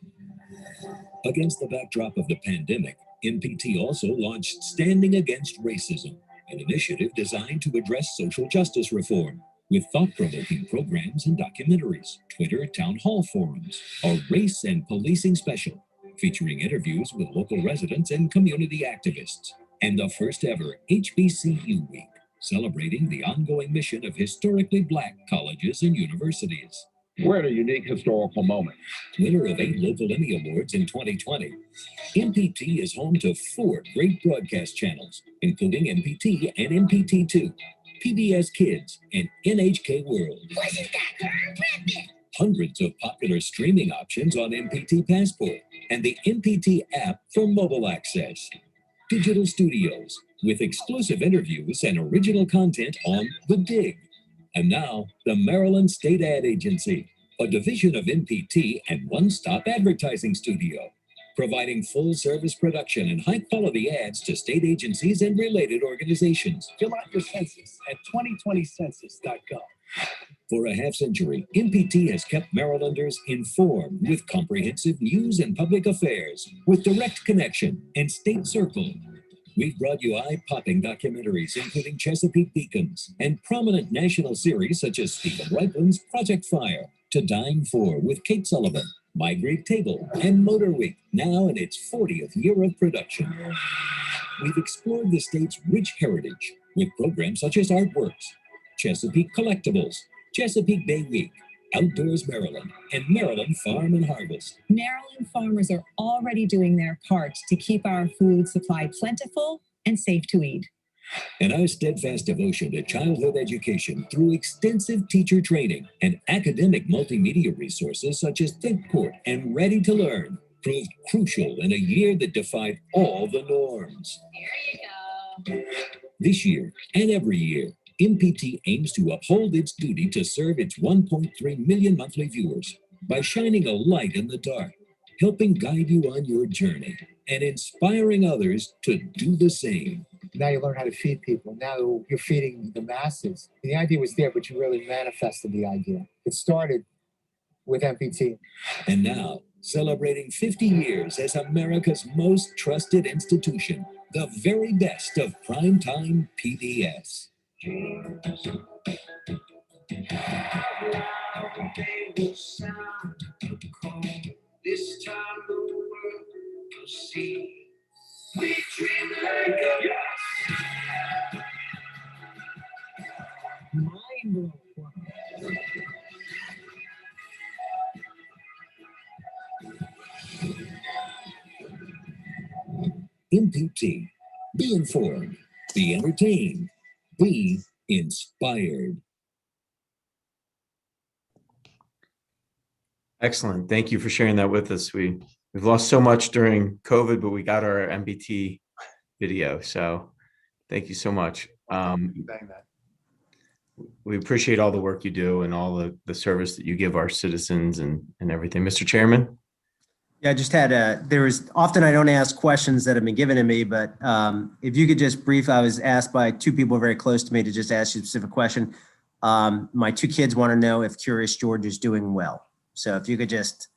K: Against the backdrop of the pandemic, MPT also launched Standing Against Racism, an initiative designed to address social justice reform, with thought-provoking programs and documentaries, Twitter town hall forums, a race and policing special, featuring interviews with local residents and community activists, and the first ever HBCU Week, celebrating the ongoing mission of historically Black colleges and universities.
L: We're at a unique historical moment.
K: Winner of 8 local Emmy Awards in 2020, MPT is home to 4 great broadcast channels, including MPT and MPT2, PBS Kids, and NHK World. Hundreds of popular streaming options on MPT Passport and the MPT app for mobile access. Digital studios with exclusive interviews and original content on The Dig. And now, the Maryland State Ad Agency, a division of MPT and one-stop advertising studio, providing full-service production and high-quality ads to state agencies and related organizations.
L: Fill out your census at 2020census.gov.
K: For a half-century, MPT has kept Marylanders informed with comprehensive news and public affairs, with Direct Connection and State Circle. We've brought you eye-popping documentaries, including Chesapeake Beacons, and prominent national series such as Stephen Riplin's Project Fire, To Dine For with Kate Sullivan, My Great Table, and Motor Week, now in its 40th year of production. We've explored the state's rich heritage with programs such as Artworks, Chesapeake Collectibles, Chesapeake Bay Week, Outdoors Maryland, and Maryland Farm and Harvest.
P: Maryland farmers are already doing their part to keep our food supply plentiful and safe to eat.
K: And our steadfast devotion to childhood education through extensive teacher training and academic multimedia resources such as ThinkPort and Ready to Learn proved crucial in a year that defied all the norms.
O: Here you go.
K: This year and every year, MPT aims to uphold its duty to serve its 1.3 million monthly viewers by shining a light in the dark, helping guide you on your journey, and inspiring others to do the same.
Q: Now you learn how to feed people. Now you're feeding the masses. The idea was there, but you really manifested the idea. It started with MPT.
K: And now, celebrating 50 years as America's most trusted institution, the very best of primetime PBS.
O: This time the world will see. We dream like a
K: MPT. Be informed. Be entertained. Be inspired.
B: Excellent. Thank you for sharing that with us. We've lost so much during COVID, but we got our MPT video. So thank you so much.
J: Saying that.
B: We appreciate all the work you do and all the service that you give our citizens and everything. Mr. Chairman?
A: Yeah, I just had often I don't ask questions that have been given to me, but if you could just brief, I was asked by two people very close to me to just ask you a specific question. My two kids want to know if Curious George is doing well. So if you could just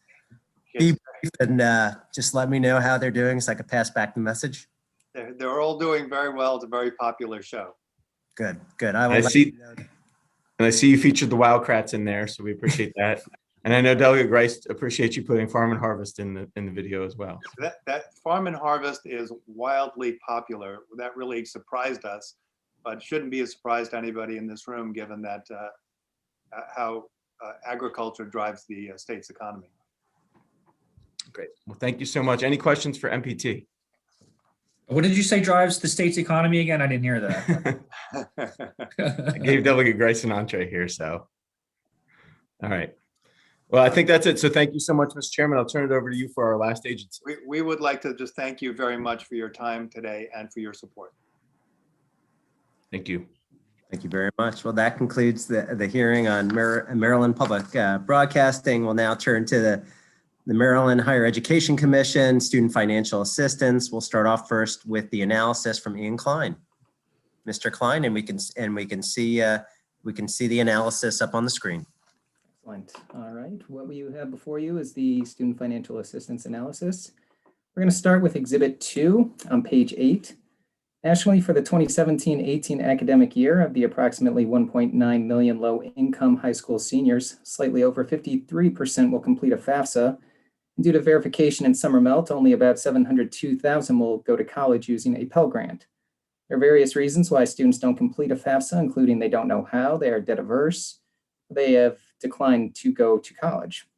A: be brief and just let me know how they're doing so I could pass back the message.
J: They're all doing very well. It's a very popular show.
A: Good, good.
B: I see you featured the Wildcrats in there, so we appreciate that. And I know Delegate Grice appreciates you putting Farm and Harvest in the video as well.
J: That Farm and Harvest is wildly popular. That really surprised us, but shouldn't be a surprise to anybody in this room, given that how agriculture drives the state's economy.
B: Great. Well, thank you so much. Any questions for MPT?
R: What did you say drives the state's economy again? I didn't hear that.
B: I gave Delegate Grice an entree here, so. All right. Well, I think that's it. So thank you so much, Mr. Chairman. I'll turn it over to you for our last agency.
J: We would like to just thank you very much for your time today and for your support.
B: Thank you.
A: Thank you very much. Well, that concludes the hearing on Maryland Public Broadcasting. We'll now turn to the Maryland Higher Education Commission, Student Financial Assistance. We'll start off first with the analysis from Ian Klein. Mr. Klein, and we can see the analysis up on the screen.
S: Excellent. All right. What you have before you is the Student Financial Assistance Analysis. We're going to start with Exhibit 2 on page 8. Nationally, for the 2017-18 academic year, of the approximately 1.9 million low-income high school seniors, slightly over 53% will complete a Fafsa. And due to verification and summer melt, only about 702,000 will go to college using a Pell Grant. There are various reasons why students don't complete a Fafsa, including they don't know how, they are debt averse, they have declined to go to college.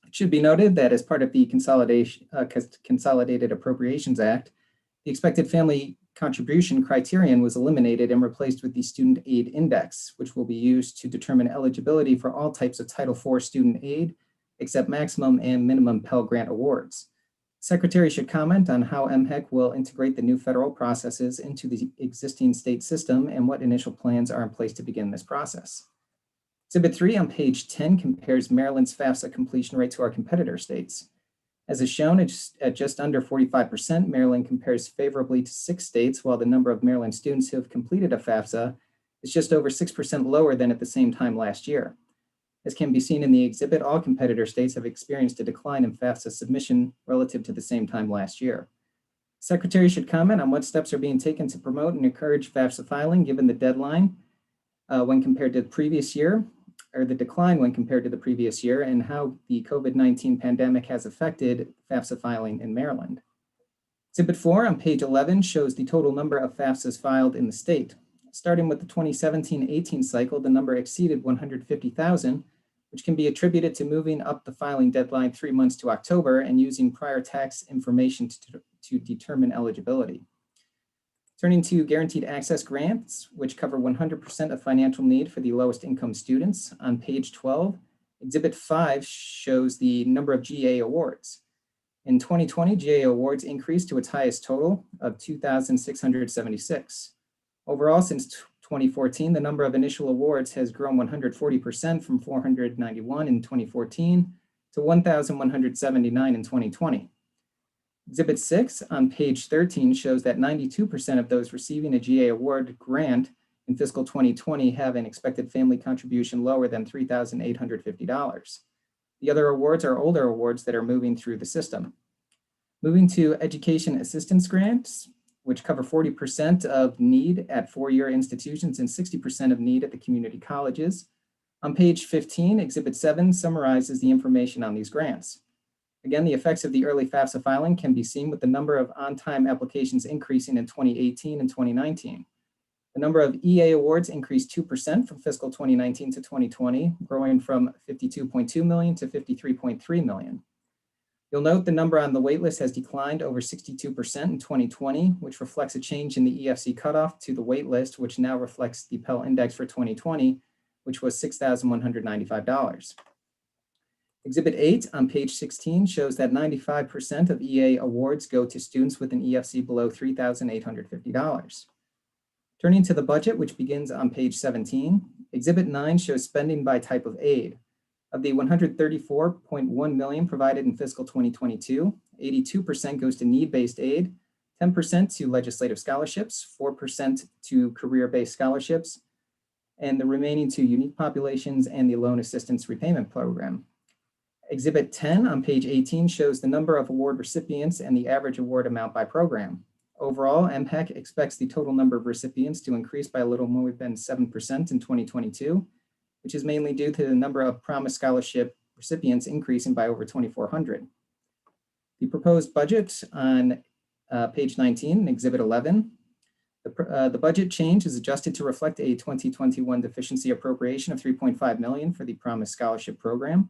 S: It should be noted that as part of the Consolidated Appropriations Act, the expected family contribution criterion was eliminated and replaced with the Student Aid Index, which will be used to determine eligibility for all types of Title IV student aid, except maximum and minimum Pell Grant awards. Secretary should comment on how MHEC will integrate the new federal processes into the existing state system and what initial plans are in place to begin this process. Exhibit 3 on page 10 compares Maryland's FAFSA completion rate to our competitor states. As is shown, at just under 45%, Maryland compares favorably to 6 states, while the number of Maryland students who have completed a FAFSA is just over 6% lower than at the same time last year. As can be seen in the exhibit, all competitor states have experienced a decline in FAFSA submission relative to the same time last year. Secretary should comment on what steps are being taken to promote and encourage FAFSA filing given the deadline when compared to the previous year, or the decline when compared to the previous year, and how the COVID-19 pandemic has affected FAFSA filing in Maryland. Exhibit 4 on page 11 shows the total number of FAFSAs filed in the state. Starting with the 2017-18 cycle, the number exceeded 150,000, which can be attributed to moving up the filing deadline 3 months to October and using prior tax information to determine eligibility. Turning to guaranteed access grants, which cover 100% of financial need for the lowest income students. On page 12, Exhibit 5 shows the number of GA awards. In 2020, GA awards increased to its highest total of 2,676. Overall, since 2014, the number of initial awards has grown 140% from 491 in 2014 to 1,179 in 2020. Exhibit 6 on page 13 shows that 92% of those receiving a GA award grant in fiscal 2020 have an expected family contribution lower than $3,850. The other awards are older awards that are moving through the system. Moving to education assistance grants, which cover 40% of need at four-year institutions and 60% of need at the community colleges. On page 15, Exhibit 7 summarizes the information on these grants. Again, the effects of the early FAFSA filing can be seen with the number of on-time applications increasing in 2018 and 2019. The number of EA awards increased 2% from fiscal 2019 to 2020, growing from 52.2 million to 53.3 million. You'll note the number on the waitlist has declined over 62% in 2020, which reflects a change in the EFC cutoff to the waitlist, which now reflects the Pell Index for 2020, which was $6,195. Exhibit 8 on page 16 shows that 95% of EA awards go to students with an EFC below $3,850. Turning to the budget, which begins on page 17, Exhibit 9 shows spending by type of aid. Of the $134.1 million provided in fiscal 2022, 82% goes to need-based aid, 10% to legislative scholarships, 4% to career-based scholarships, and the remaining to unique populations and the loan assistance repayment program. Exhibit 10 on page 18 shows the number of award recipients and the average award amount by program. Overall, MPEC expects the total number of recipients to increase by a little more than 7% in 2022, which is mainly due to the number of Promise Scholarship recipients increasing by over 2,400. The proposed budget on page 19, Exhibit 11, the budget change is adjusted to reflect a 2021 deficiency appropriation of $3.5 million for the Promise Scholarship Program.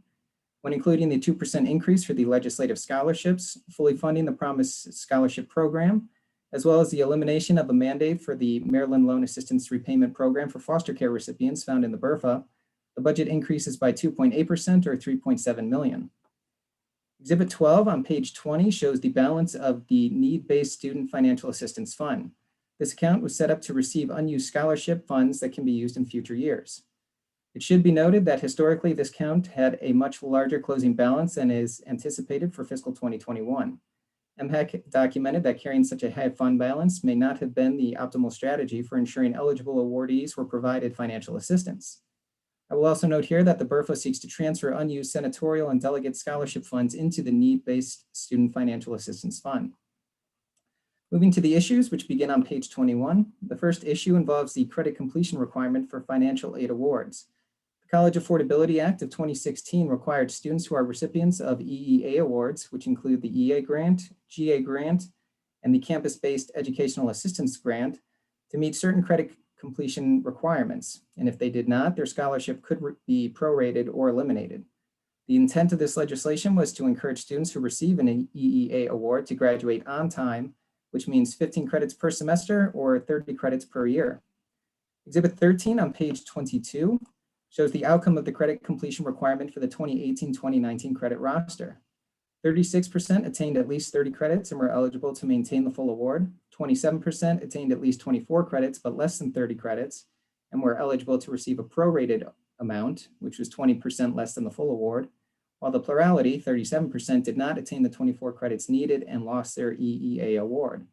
S: When including the 2% increase for the legislative scholarships, fully funding the Promise Scholarship Program, as well as the elimination of a mandate for the Maryland Loan Assistance Repayment Program for foster care recipients found in the BRFA, the budget increases by 2.8% or $3.7 million. Exhibit 12 on page 20 shows the balance of the Need-Based Student Financial Assistance Fund. This account was set up to receive unused scholarship funds that can be used in future years. It should be noted that historically this account had a much larger closing balance than is anticipated for fiscal 2021. MPEC documented that carrying such a high fund balance may not have been the optimal strategy for ensuring eligible awardees were provided financial assistance. I will also note here that the BRFA seeks to transfer unused senatorial and delegate scholarship funds into the Need-Based Student Financial Assistance Fund. Moving to the issues, which begin on page 21, the first issue involves the credit completion requirement for financial aid awards. The College Affordability Act of 2016 required students who are recipients of EEA awards, which include the EA grant, GA grant, and the campus-based educational assistance grant, to meet certain credit completion requirements. And if they did not, their scholarship could be prorated or eliminated. The intent of this legislation was to encourage students who receive an EEA award to graduate on time, which means 15 credits per semester or 30 credits per year. Exhibit 13 on page 22 shows the outcome of the credit completion requirement for the 2018-2019 credit roster. 36% attained at least 30 credits and were eligible to maintain the full award. 27% attained at least 24 credits, but less than 30 credits, and were eligible to receive a prorated amount, which was 20% less than the full award, while the plurality, 37%, did not attain the 24 credits needed and lost their EEA award.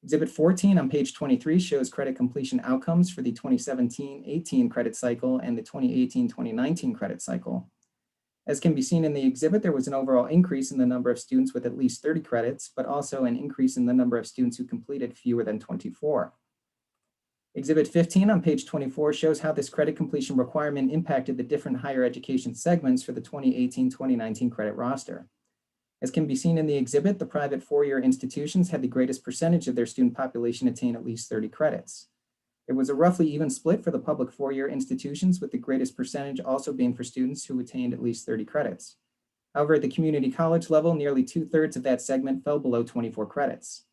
S: Exhibit 14 on page 23 shows credit completion outcomes for the 2017-18 credit cycle and the 2018-2019 credit cycle. As can be seen in the exhibit, there was an overall increase in the number of students with at least 30 credits, but also an increase in the number of students who completed fewer than 24. Exhibit 15 on page 24 shows how this credit completion requirement impacted the different higher education segments for the 2018-2019 credit roster. As can be seen in the exhibit, the private four-year institutions had the greatest percentage of their student population attain at least 30 credits. There was a roughly even split for the public four-year institutions, with the greatest percentage also being for students who attained at least 30 credits. However, at the community college level, nearly 2/3 of that segment fell below 24 credits.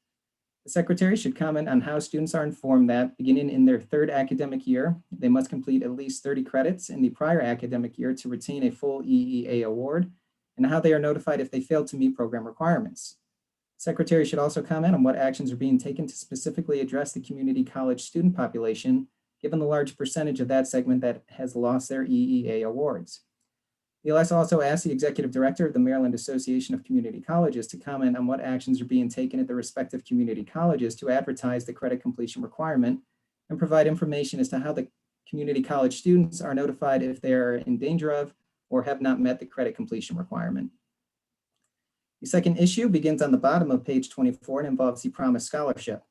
S: The Secretary should comment on how students are informed that, beginning in their third academic year, they must complete at least 30 credits in the prior academic year to retain a full EEA award, and how they are notified if they fail to meet program requirements. The Secretary should also comment on what actions are being taken to specifically address the community college student population, given the large percentage of that segment that has lost their EEA awards. The ELS also asked the Executive Director of the Maryland Association of Community Colleges to comment on what actions are being taken at the respective community colleges to advertise the credit completion requirement and provide information as to how the community college students are notified if they are in danger of or have not met the credit completion requirement. The second issue begins on the bottom of page 24 and involves the Promise Scholarship.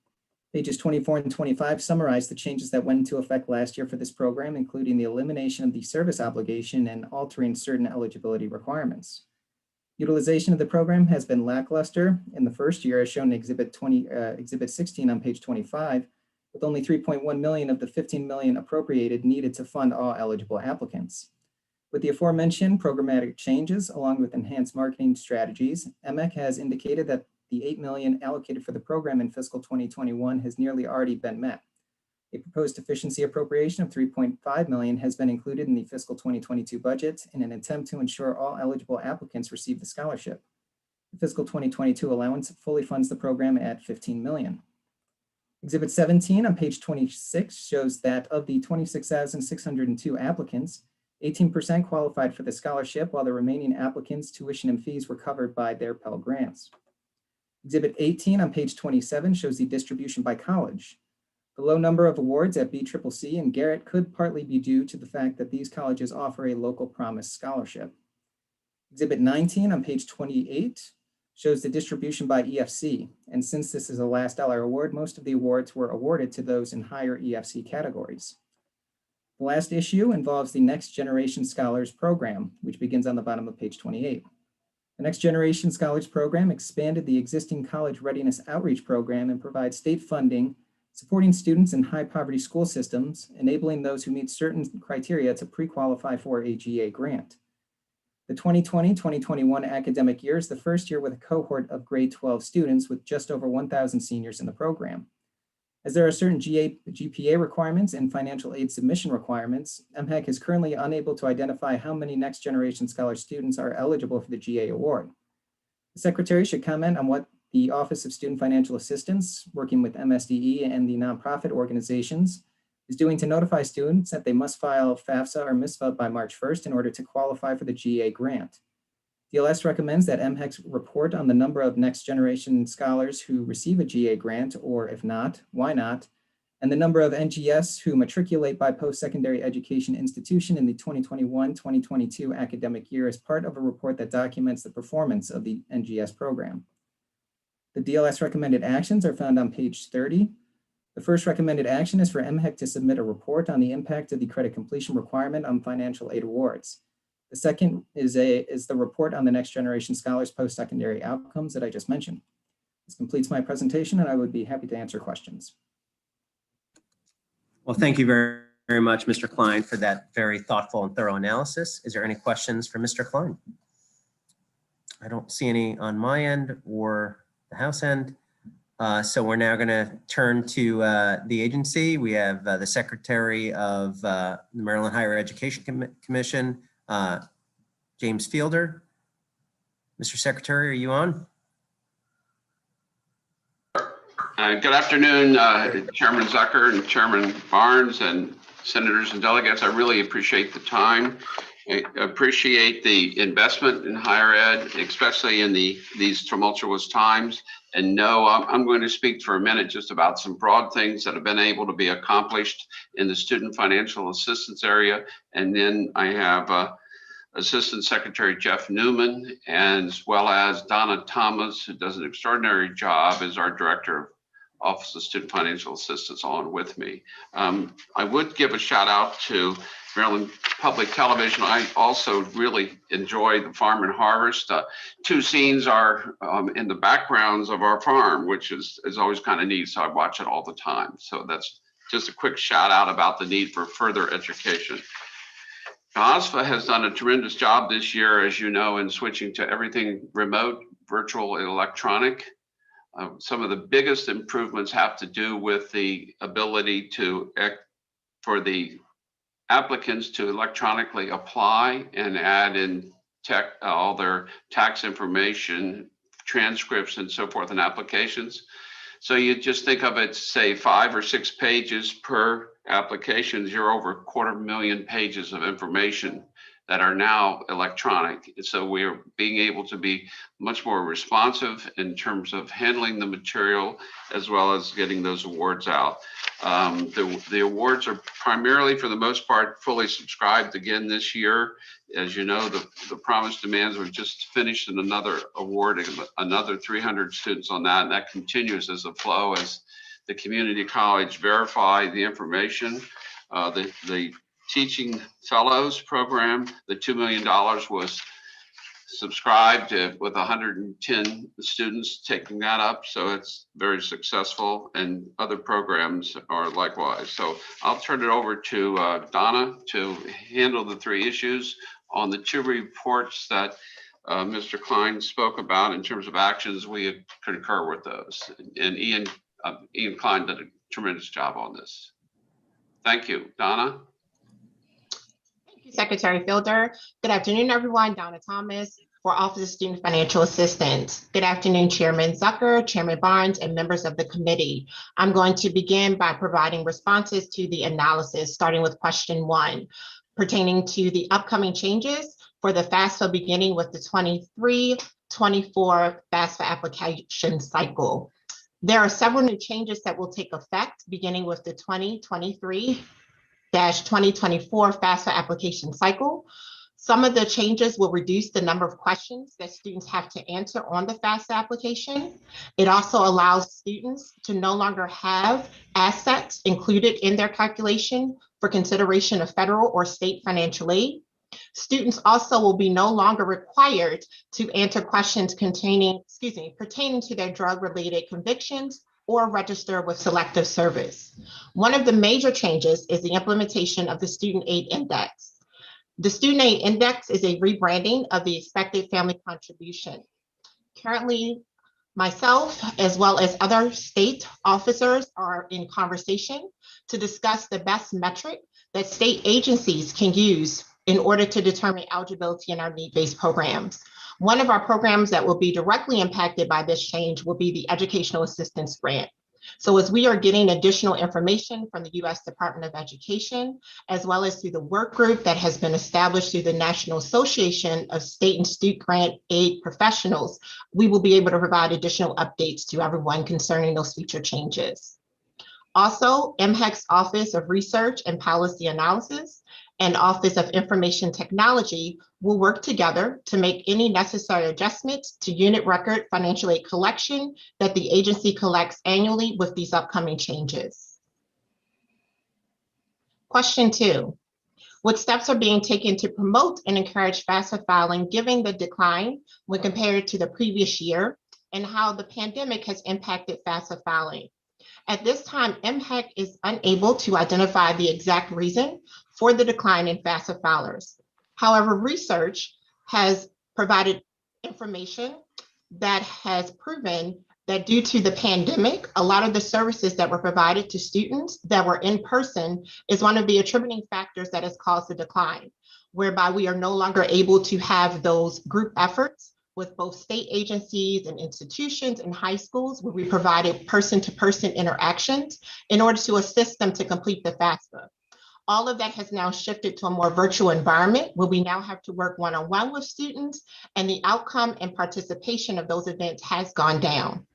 S: Pages 24 and 25 summarize the changes that went into effect last year for this program, including the elimination of the service obligation and altering certain eligibility requirements. Utilization of the program has been lackluster in the first year, as shown in Exhibit 16 on page 25, with only $3.1 million of the $15 million appropriated needed to fund all eligible applicants. With the aforementioned programmatic changes, along with enhanced marketing strategies, MPEC has indicated that the $8 million allocated for the program in fiscal 2021 has nearly already been met. A proposed deficiency appropriation of $3.5 million has been included in the fiscal 2022 budget in an attempt to ensure all eligible applicants receive the scholarship. The fiscal 2022 allowance fully funds the program at $15 million. Exhibit 17 on page 26 shows that of the 26,602 applicants, 18% qualified for the scholarship, while the remaining applicants' tuition and fees were covered by their Pell Grants. Exhibit 18 on page 27 shows the distribution by college. The low number of awards at BCCC and Garrett could partly be due to the fact that these colleges offer a local promise scholarship. Exhibit 19 on page 28 shows the distribution by EFC. And since this is a last dollar award, most of the awards were awarded to those in higher EFC categories. The last issue involves the Next Generation Scholars Program, which begins on the bottom of page 28. The Next Generation Scholars Program expanded the existing college readiness outreach program and provides state funding supporting students in high poverty school systems, enabling those who meet certain criteria to pre-qualify for a GA grant. The 2020-2021 academic year is the first year with a cohort of grade 12 students with just over 1,000 seniors in the program. As there are certain GPA requirements and financial aid submission requirements, MHEC is currently unable to identify how many Next Generation Scholar students are eligible for the GA award. The Secretary should comment on what the Office of Student Financial Assistance, working with MSDE and the nonprofit organizations, is doing to notify students that they must file FAFSA or MISFA by March 1st in order to qualify for the GA grant. DLS recommends that MHEC report on the number of Next Generation Scholars who receive a GA grant, or if not, why not, and the number of NGS who matriculate by post-secondary education institution in the 2021-2022 academic year as part of a report that documents the performance of the NGS program. The DLS recommended actions are found on page 30. The first recommended action is for MHEC to submit a report on the impact of the credit completion requirement on financial aid awards. The second is the report on the Next Generation Scholars post-secondary outcomes that I just mentioned. This completes my presentation, and I would be happy to answer questions.
A: Well, thank you very, very much, Mr. Klein, for that very thoughtful and thorough analysis. Is there any questions for Mr. Klein? I don't see any on my end or the House end. So we're now going to turn to the agency. We have the Secretary of the Maryland Higher Education Commission, James Fielder. Mr. Secretary, are you on?
T: Good afternoon, Chairman Zucker and Chairman Barnes and senators and delegates. I really appreciate the time. I appreciate the investment in higher ed, especially in these tumultuous times. And no, I'm going to speak for a minute just about some broad things that have been able to be accomplished in the student financial assistance area. And then I have Assistant Secretary Jeff Newman, as well as Donna Thomas, who does an extraordinary job as our Director of Office of Student Financial Assistance, on with me. I would give a shout out to Maryland Public Television. I also really enjoy the Farm and Harvest. Two scenes are in the backgrounds of our farm, which is always kind of neat, so I watch it all the time. So that's just a quick shout out about the need for further education. OSFA has done a tremendous job this year, as you know, in switching to everything remote, virtual, and electronic. Some of the biggest improvements have to do with the ability for the applicants to electronically apply and add in all their tax information, transcripts, and so forth in applications. So you just think of it, say 5 or 6 pages per application. You're over 250,000 pages of information that are now electronic. So we're being able to be much more responsive in terms of handling the material, as well as getting those awards out. The awards are primarily, for the most part, fully subscribed again this year. As you know, the promised demands, we've just finished in another award, another 300 students on that, and that continues as a flow as the community college verify the information. The Teaching Fellows program, the $2 million was subscribed with 110 students taking that up. So it's very successful, and other programs are likewise. So I'll turn it over to Donna to handle the 3 issues on the 2 reports that Mr. Klein spoke about in terms of actions. We concur with those. And Ian Klein did a tremendous job on this. Thank you. Donna?
U: Thank you, Secretary Fielder. Good afternoon, everyone. Donna Thomas for Office of Student Financial Assistance. Good afternoon, Chairman Zucker, Chairman Barnes, and members of the committee. I'm going to begin by providing responses to the analysis, starting with question 1, pertaining to the upcoming changes for the FAFSA beginning with the 23-24 FAFSA application cycle. There are several new changes that will take effect beginning with the 2023-2024 FAFSA application cycle. Some of the changes will reduce the number of questions that students have to answer on the FAFSA application. It also allows students to no longer have assets included in their calculation for consideration of federal or state financial aid. Students also will be no longer required to answer questions pertaining to their drug-related convictions or register with Selective Service. One of the major changes is the implementation of the Student Aid Index. The Student Aid Index is a rebranding of the expected family contribution. Currently, myself, as well as other state officers, are in conversation to discuss the best metric that state agencies can use in order to determine eligibility in our need-based programs. One of our programs that will be directly impacted by this change will be the Educational Assistance Grant. So as we are getting additional information from the U.S. Department of Education, as well as through the work group that has been established through the National Association of State and Student Grant Aid Professionals, we will be able to provide additional updates to everyone concerning those future changes. Also, MHEC's Office of Research and Policy Analysis and Office of Information Technology will work together to make any necessary adjustments to unit record financial aid collection that the agency collects annually with these upcoming changes. Question 2, what steps are being taken to promote and encourage FAFSA filing given the decline when compared to the previous year and how the pandemic has impacted FAFSA filing? At this time, MHEC is unable to identify the exact reason for the decline in FAFSA filers. However, research has provided information that has proven that due to the pandemic, a lot of the services that were provided to students that were in person is one of the attributing factors that has caused the decline, whereby we are no longer able to have those group efforts with both state agencies and institutions and high schools where we provided person-to-person interactions in order to assist them to complete the FAFSA. All of that has now shifted to a more virtual environment where we now have to work one-on-one with students, and the outcome and participation of those events has gone down.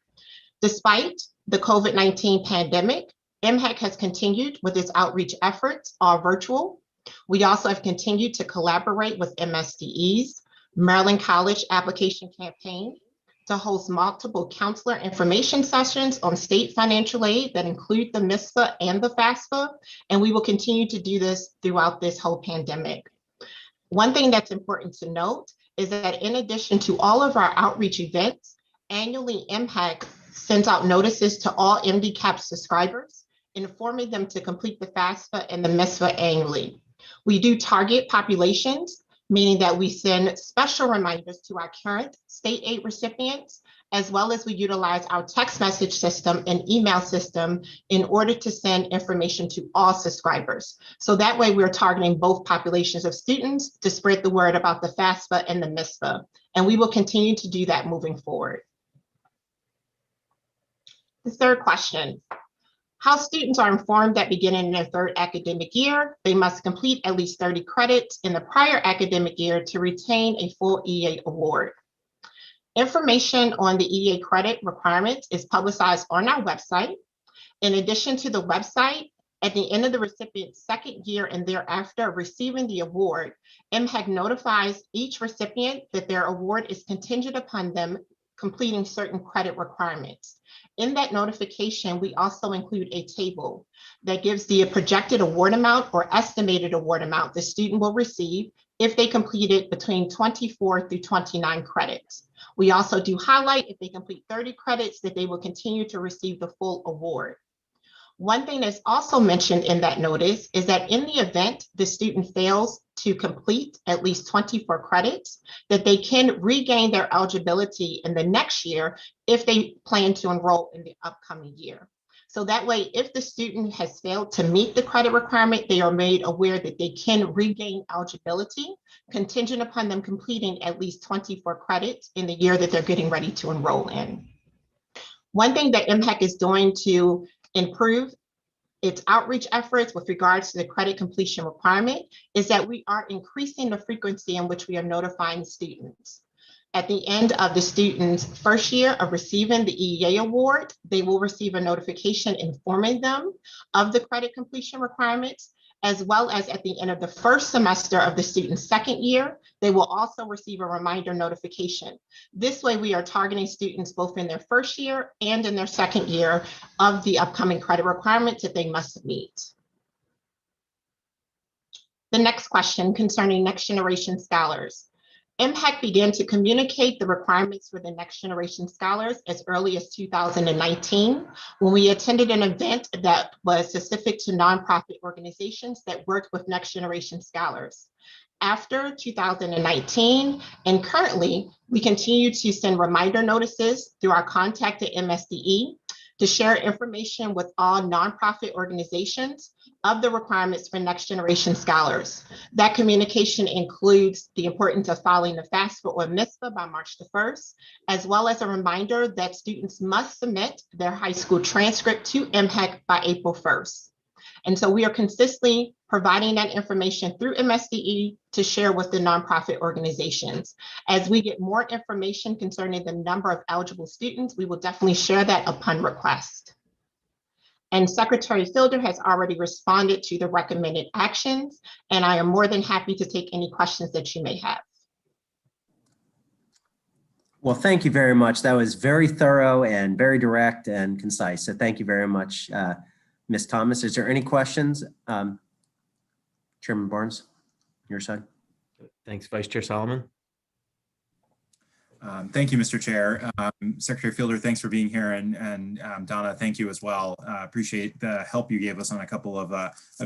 U: Despite the COVID-19 pandemic, MHEC has continued with its outreach efforts, all virtual. We also have continued to collaborate with MSDEs, Maryland College Application Campaign, to host multiple counselor information sessions on state financial aid that include the MSFA and the FAFSA, and we will continue to do this throughout this whole pandemic. One thing that's important to note is that in addition to all of our outreach events, annually MHEC sends out notices to all MDCAP subscribers, informing them to complete the FAFSA and the MSFA annually. We do target populations, meaning that we send special reminders to our current state aid recipients, as well as we utilize our text message system and email system in order to send information to all subscribers. So that way we're targeting both populations of students to spread the word about the FAFSA and the MSFA. And we will continue to do that moving forward. The third question, how students are informed that beginning in their third academic year, they must complete at least 30 credits in the prior academic year to retain a full EA award. Information on the EA credit requirements is publicized on our website. In addition to the website, at the end of the recipient's second year and thereafter receiving the award, MHEC notifies each recipient that their award is contingent upon them completing certain credit requirements. In that notification, we also include a table that gives the projected award amount or estimated award amount the student will receive if they completed between 24 through 29 credits. We also do highlight if they complete 30 credits that they will continue to receive the full award. One thing that's also mentioned in that notice is that in the event the student fails to complete at least 24 credits, that they can regain their eligibility in the next year if they plan to enroll in the upcoming year. So that way, if the student has failed to meet the credit requirement, they are made aware that they can regain eligibility contingent upon them completing at least 24 credits in the year that they're getting ready to enroll in. One thing that MHEC is doing to improve its outreach efforts with regards to the credit completion requirement is that we are increasing the frequency in which we are notifying students. At the end of the student's first year of receiving the EEA award, they will receive a notification informing them of the credit completion requirements, as well as at the end of the first semester of the student's second year, they will also receive a reminder notification. This way, we are targeting students both in their first year and in their second year of the upcoming credit requirements that they must meet. The next question concerning Next Generation Scholars. MHEC began to communicate the requirements for the Next Generation Scholars as early as 2019, when we attended an event that was specific to nonprofit organizations that worked with Next Generation Scholars. After 2019 and currently, we continue to send reminder notices through our contact at MSDE to share information with all nonprofit organizations of the requirements for Next Generation Scholars. That communication includes the importance of filing the FAFSA or MSPA by March the 1st, as well as a reminder that students must submit their high school transcript to MHEC by April 1st. And so we are consistently providing that information through MSDE to share with the nonprofit organizations. As we get more information concerning the number of eligible students, we will definitely share that upon request. And Secretary Fielder has already responded to the recommended actions, and I am more than happy to take any questions that you may have.
A: Well, thank you very much. That was very thorough and very direct and concise. So thank you very much, Ms. Thomas. Is there any questions? Chairman Barnes, your side.
B: Thanks, Vice Chair Solomon.
F: Thank you, Mr. Chair. Secretary Fielder, thanks for being here, and Donna, thank you as well. Appreciate the help you gave us on a couple of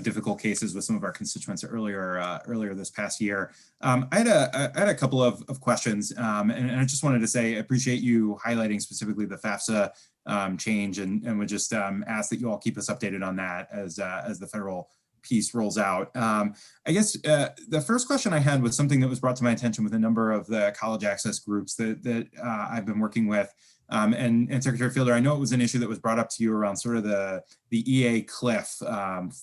F: difficult cases with some of our constituents earlier this past year. I had a couple of questions, and I just wanted to say I appreciate you highlighting specifically the FAFSA change, and would just ask that you all keep us updated on that as the federal piece rolls out. I guess the first question I had was something that was brought to my attention with a number of the college access groups that I've been working with. And Secretary Fielder, I know it was an issue that was brought up to you around sort of the EA cliff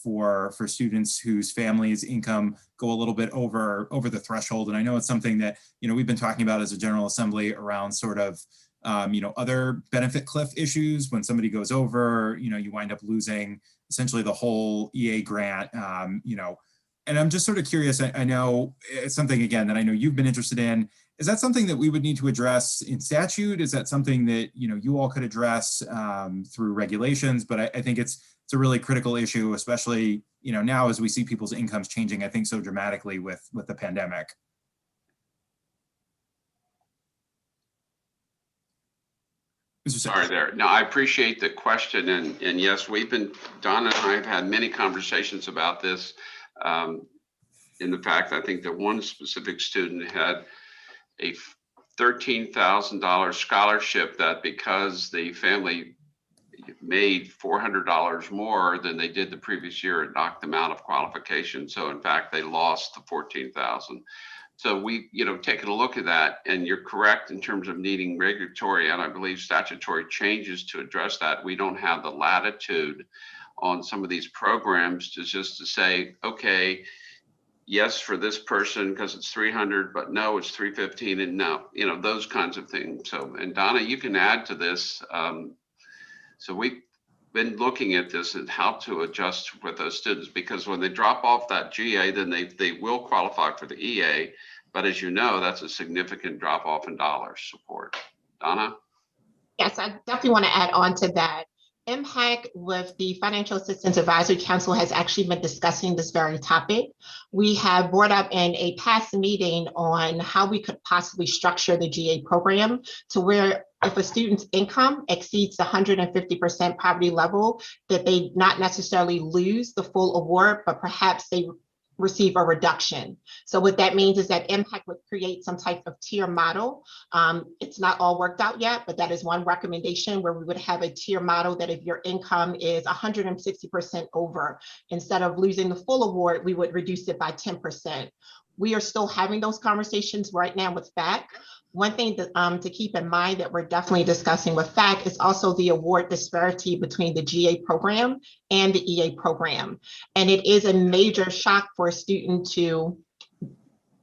F: for students whose families' income go a little bit over the threshold. And I know it's something that, we've been talking about as a General Assembly around sort of other benefit cliff issues. When somebody goes over, you wind up losing essentially the whole EA grant, and I'm just sort of curious. I know it's something, again, that I know you've been interested in. Is that something that we would need to address in statute? Is that something that, you all could address through regulations? But I think it's a really critical issue, especially, now as we see people's incomes changing, I think so dramatically with the pandemic.
T: Sorry there. No, I appreciate the question. And yes, Donna and I have had many conversations about this. In the fact, I think that one specific student had a $13,000 scholarship that because the family made $400 more than they did the previous year, it knocked them out of qualification. So in fact, they lost the $14,000. So we, taking a look at that, and you're correct in terms of needing regulatory and I believe statutory changes to address that. We don't have the latitude on some of these programs to say, okay, yes, for this person because it's 300, but no, it's 315, and no, those kinds of things. So, and Donna, you can add to this. So we've been looking at this and how to adjust with those students, because when they drop off that GA, then they will qualify for the EA. But as you know, that's a significant drop off in dollars support. Donna?
U: Yes, I definitely want to add on to that. MHEC with the Financial Assistance Advisory Council has actually been discussing this very topic. We have brought up in a past meeting on how we could possibly structure the GA program to where if a student's income exceeds the 150% poverty level, that they not necessarily lose the full award, but perhaps they receive a reduction. So what that means is that impact would create some type of tier model. It's not all worked out yet, but that is one recommendation where we would have a tier model that if your income is 160% over, instead of losing the full award, we would reduce it by 10%. We are still having those conversations right now with FAC. One thing to keep in mind that we're definitely discussing with FAC is also the award disparity between the GA program and the EA program. And it is a major shock for a student to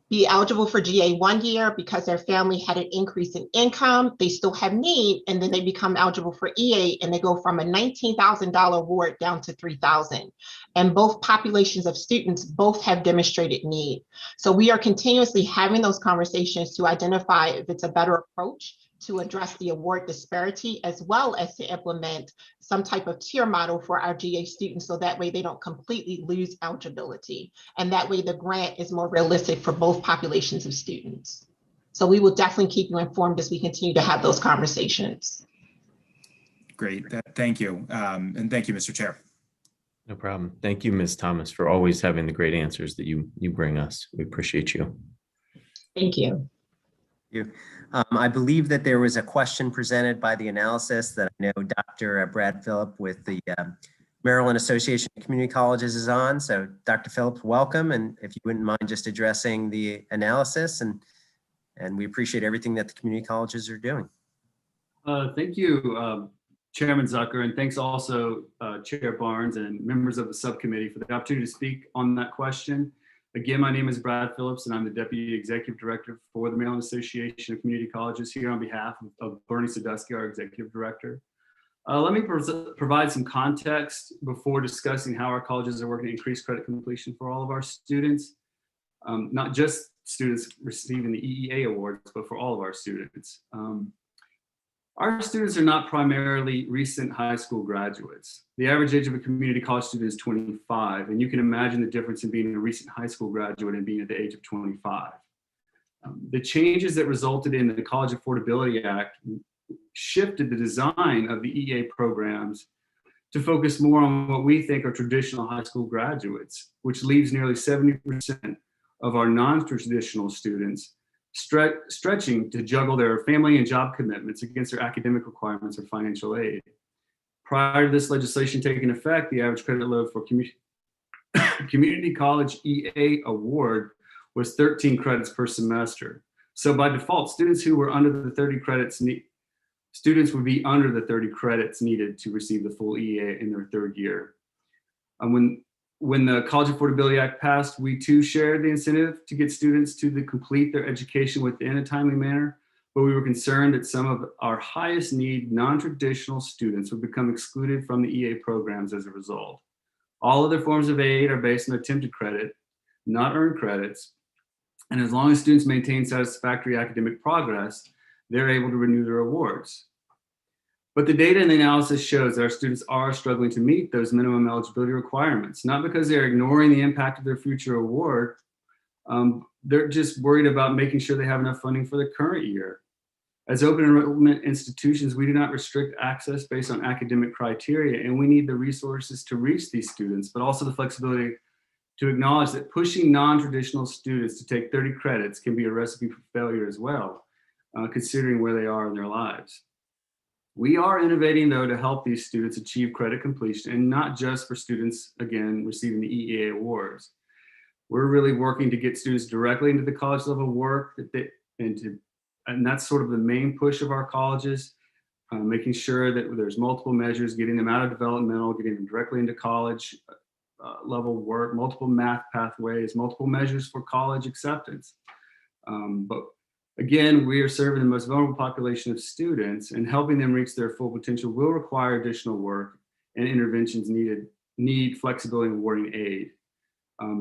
U: be eligible for GA 1 year because their family had an increase in income, they still have need, and then they become eligible for EA and they go from a $19,000 award down to $3,000. And both populations of students both have demonstrated need. So we are continuously having those conversations to identify if it's a better approach to address the award disparity, as well as to implement some type of tier model for our GA students, so that way they don't completely lose eligibility. And that way the grant is more realistic for both populations of students. So we will definitely keep you informed as we continue to have those conversations.
F: Great, thank you. And thank you, Mr. Chair.
B: No problem. Thank you, Ms. Thomas, for always having the great answers that you bring us. We appreciate you.
U: Thank you.
A: Thank you. I believe that there was a question presented by the analysis that I know Dr. Brad Phillip with the Maryland Association of Community Colleges is on. So Dr. Phillips, welcome. And if you wouldn't mind just addressing the analysis, and we appreciate everything that the community colleges are doing.
C: Thank you, Chairman Zucker, and thanks also Chair Barnes and members of the subcommittee for the opportunity to speak on that question. Again, my name is Brad Phillips, and I'm the Deputy Executive Director for the Maryland Association of Community Colleges here on behalf of Bernie Sadusky, our Executive Director. Let me provide some context before discussing how our colleges are working to increase credit completion for all of our students, not just students receiving the EEA awards, but for all of our students. Our students are not primarily recent high school graduates. The average age of a community college student is 25, and you can imagine the difference in being a recent high school graduate and being at the age of 25. The changes that resulted in the College Affordability Act shifted the design of the EA programs to focus more on what we think are traditional high school graduates, which leaves nearly 70% of our non-traditional students stretching to juggle their family and job commitments against their academic requirements or financial aid. Prior to this legislation taking effect, the average credit load for community college EA award was 13 credits per semester. So by default, students who were under the 30 credits students would be under the 30 credits needed to receive the full EA in their third year. When the College Affordability Act passed, we too shared the incentive to get students to complete their education within a timely manner, but we were concerned that some of our highest need non-traditional students would become excluded from the EA programs as a result. All other forms of aid are based on attempted credit, not earned credits, and as long as students maintain satisfactory academic progress, they're able to renew their awards. But the data and the analysis shows that our students are struggling to meet those minimum eligibility requirements, not because they're ignoring the impact of their future award. They're just worried about making sure they have enough funding for the current year. As open enrollment institutions, we do not restrict access based on academic criteria, and we need the resources to reach these students, but also the flexibility to acknowledge that pushing non-traditional students to take 30 credits can be a recipe for failure as well, considering where they are in their lives. We are innovating, though, to help these students achieve credit completion, and not just for students, again, receiving the EEA awards. We're really working to get students directly into the college level work, and that's sort of the main push of our colleges, making sure that there's multiple measures, getting them out of developmental, getting them directly into college level work, multiple math pathways, multiple measures for college acceptance. But again, we are serving the most vulnerable population of students, and helping them reach their full potential will require additional work, and interventions need flexibility in awarding aid.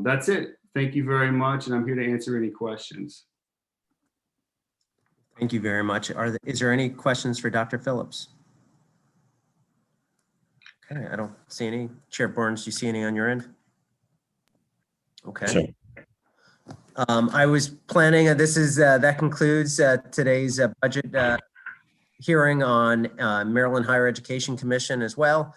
C: That's it. Thank you very much, and I'm here to answer any questions.
A: Thank you very much. Is there any questions for Dr. Phillips? Okay, I don't see any. Chair Barnes, do you see any on your end? Okay.
B: Sure.
A: I was planning, that concludes today's budget hearing on Maryland Higher Education Commission as well.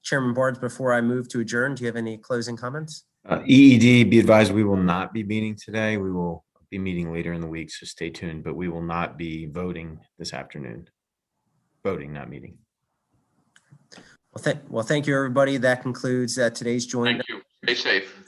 A: Chairman Barnes, before I move to adjourn, do you have any closing comments?
B: EED, be advised, we will not be meeting today. We will be meeting later in the week, so stay tuned, but we will not be voting this afternoon. Voting, not meeting.
A: Well, thank you, everybody. That concludes today's joint.
T: Thank you. Stay safe.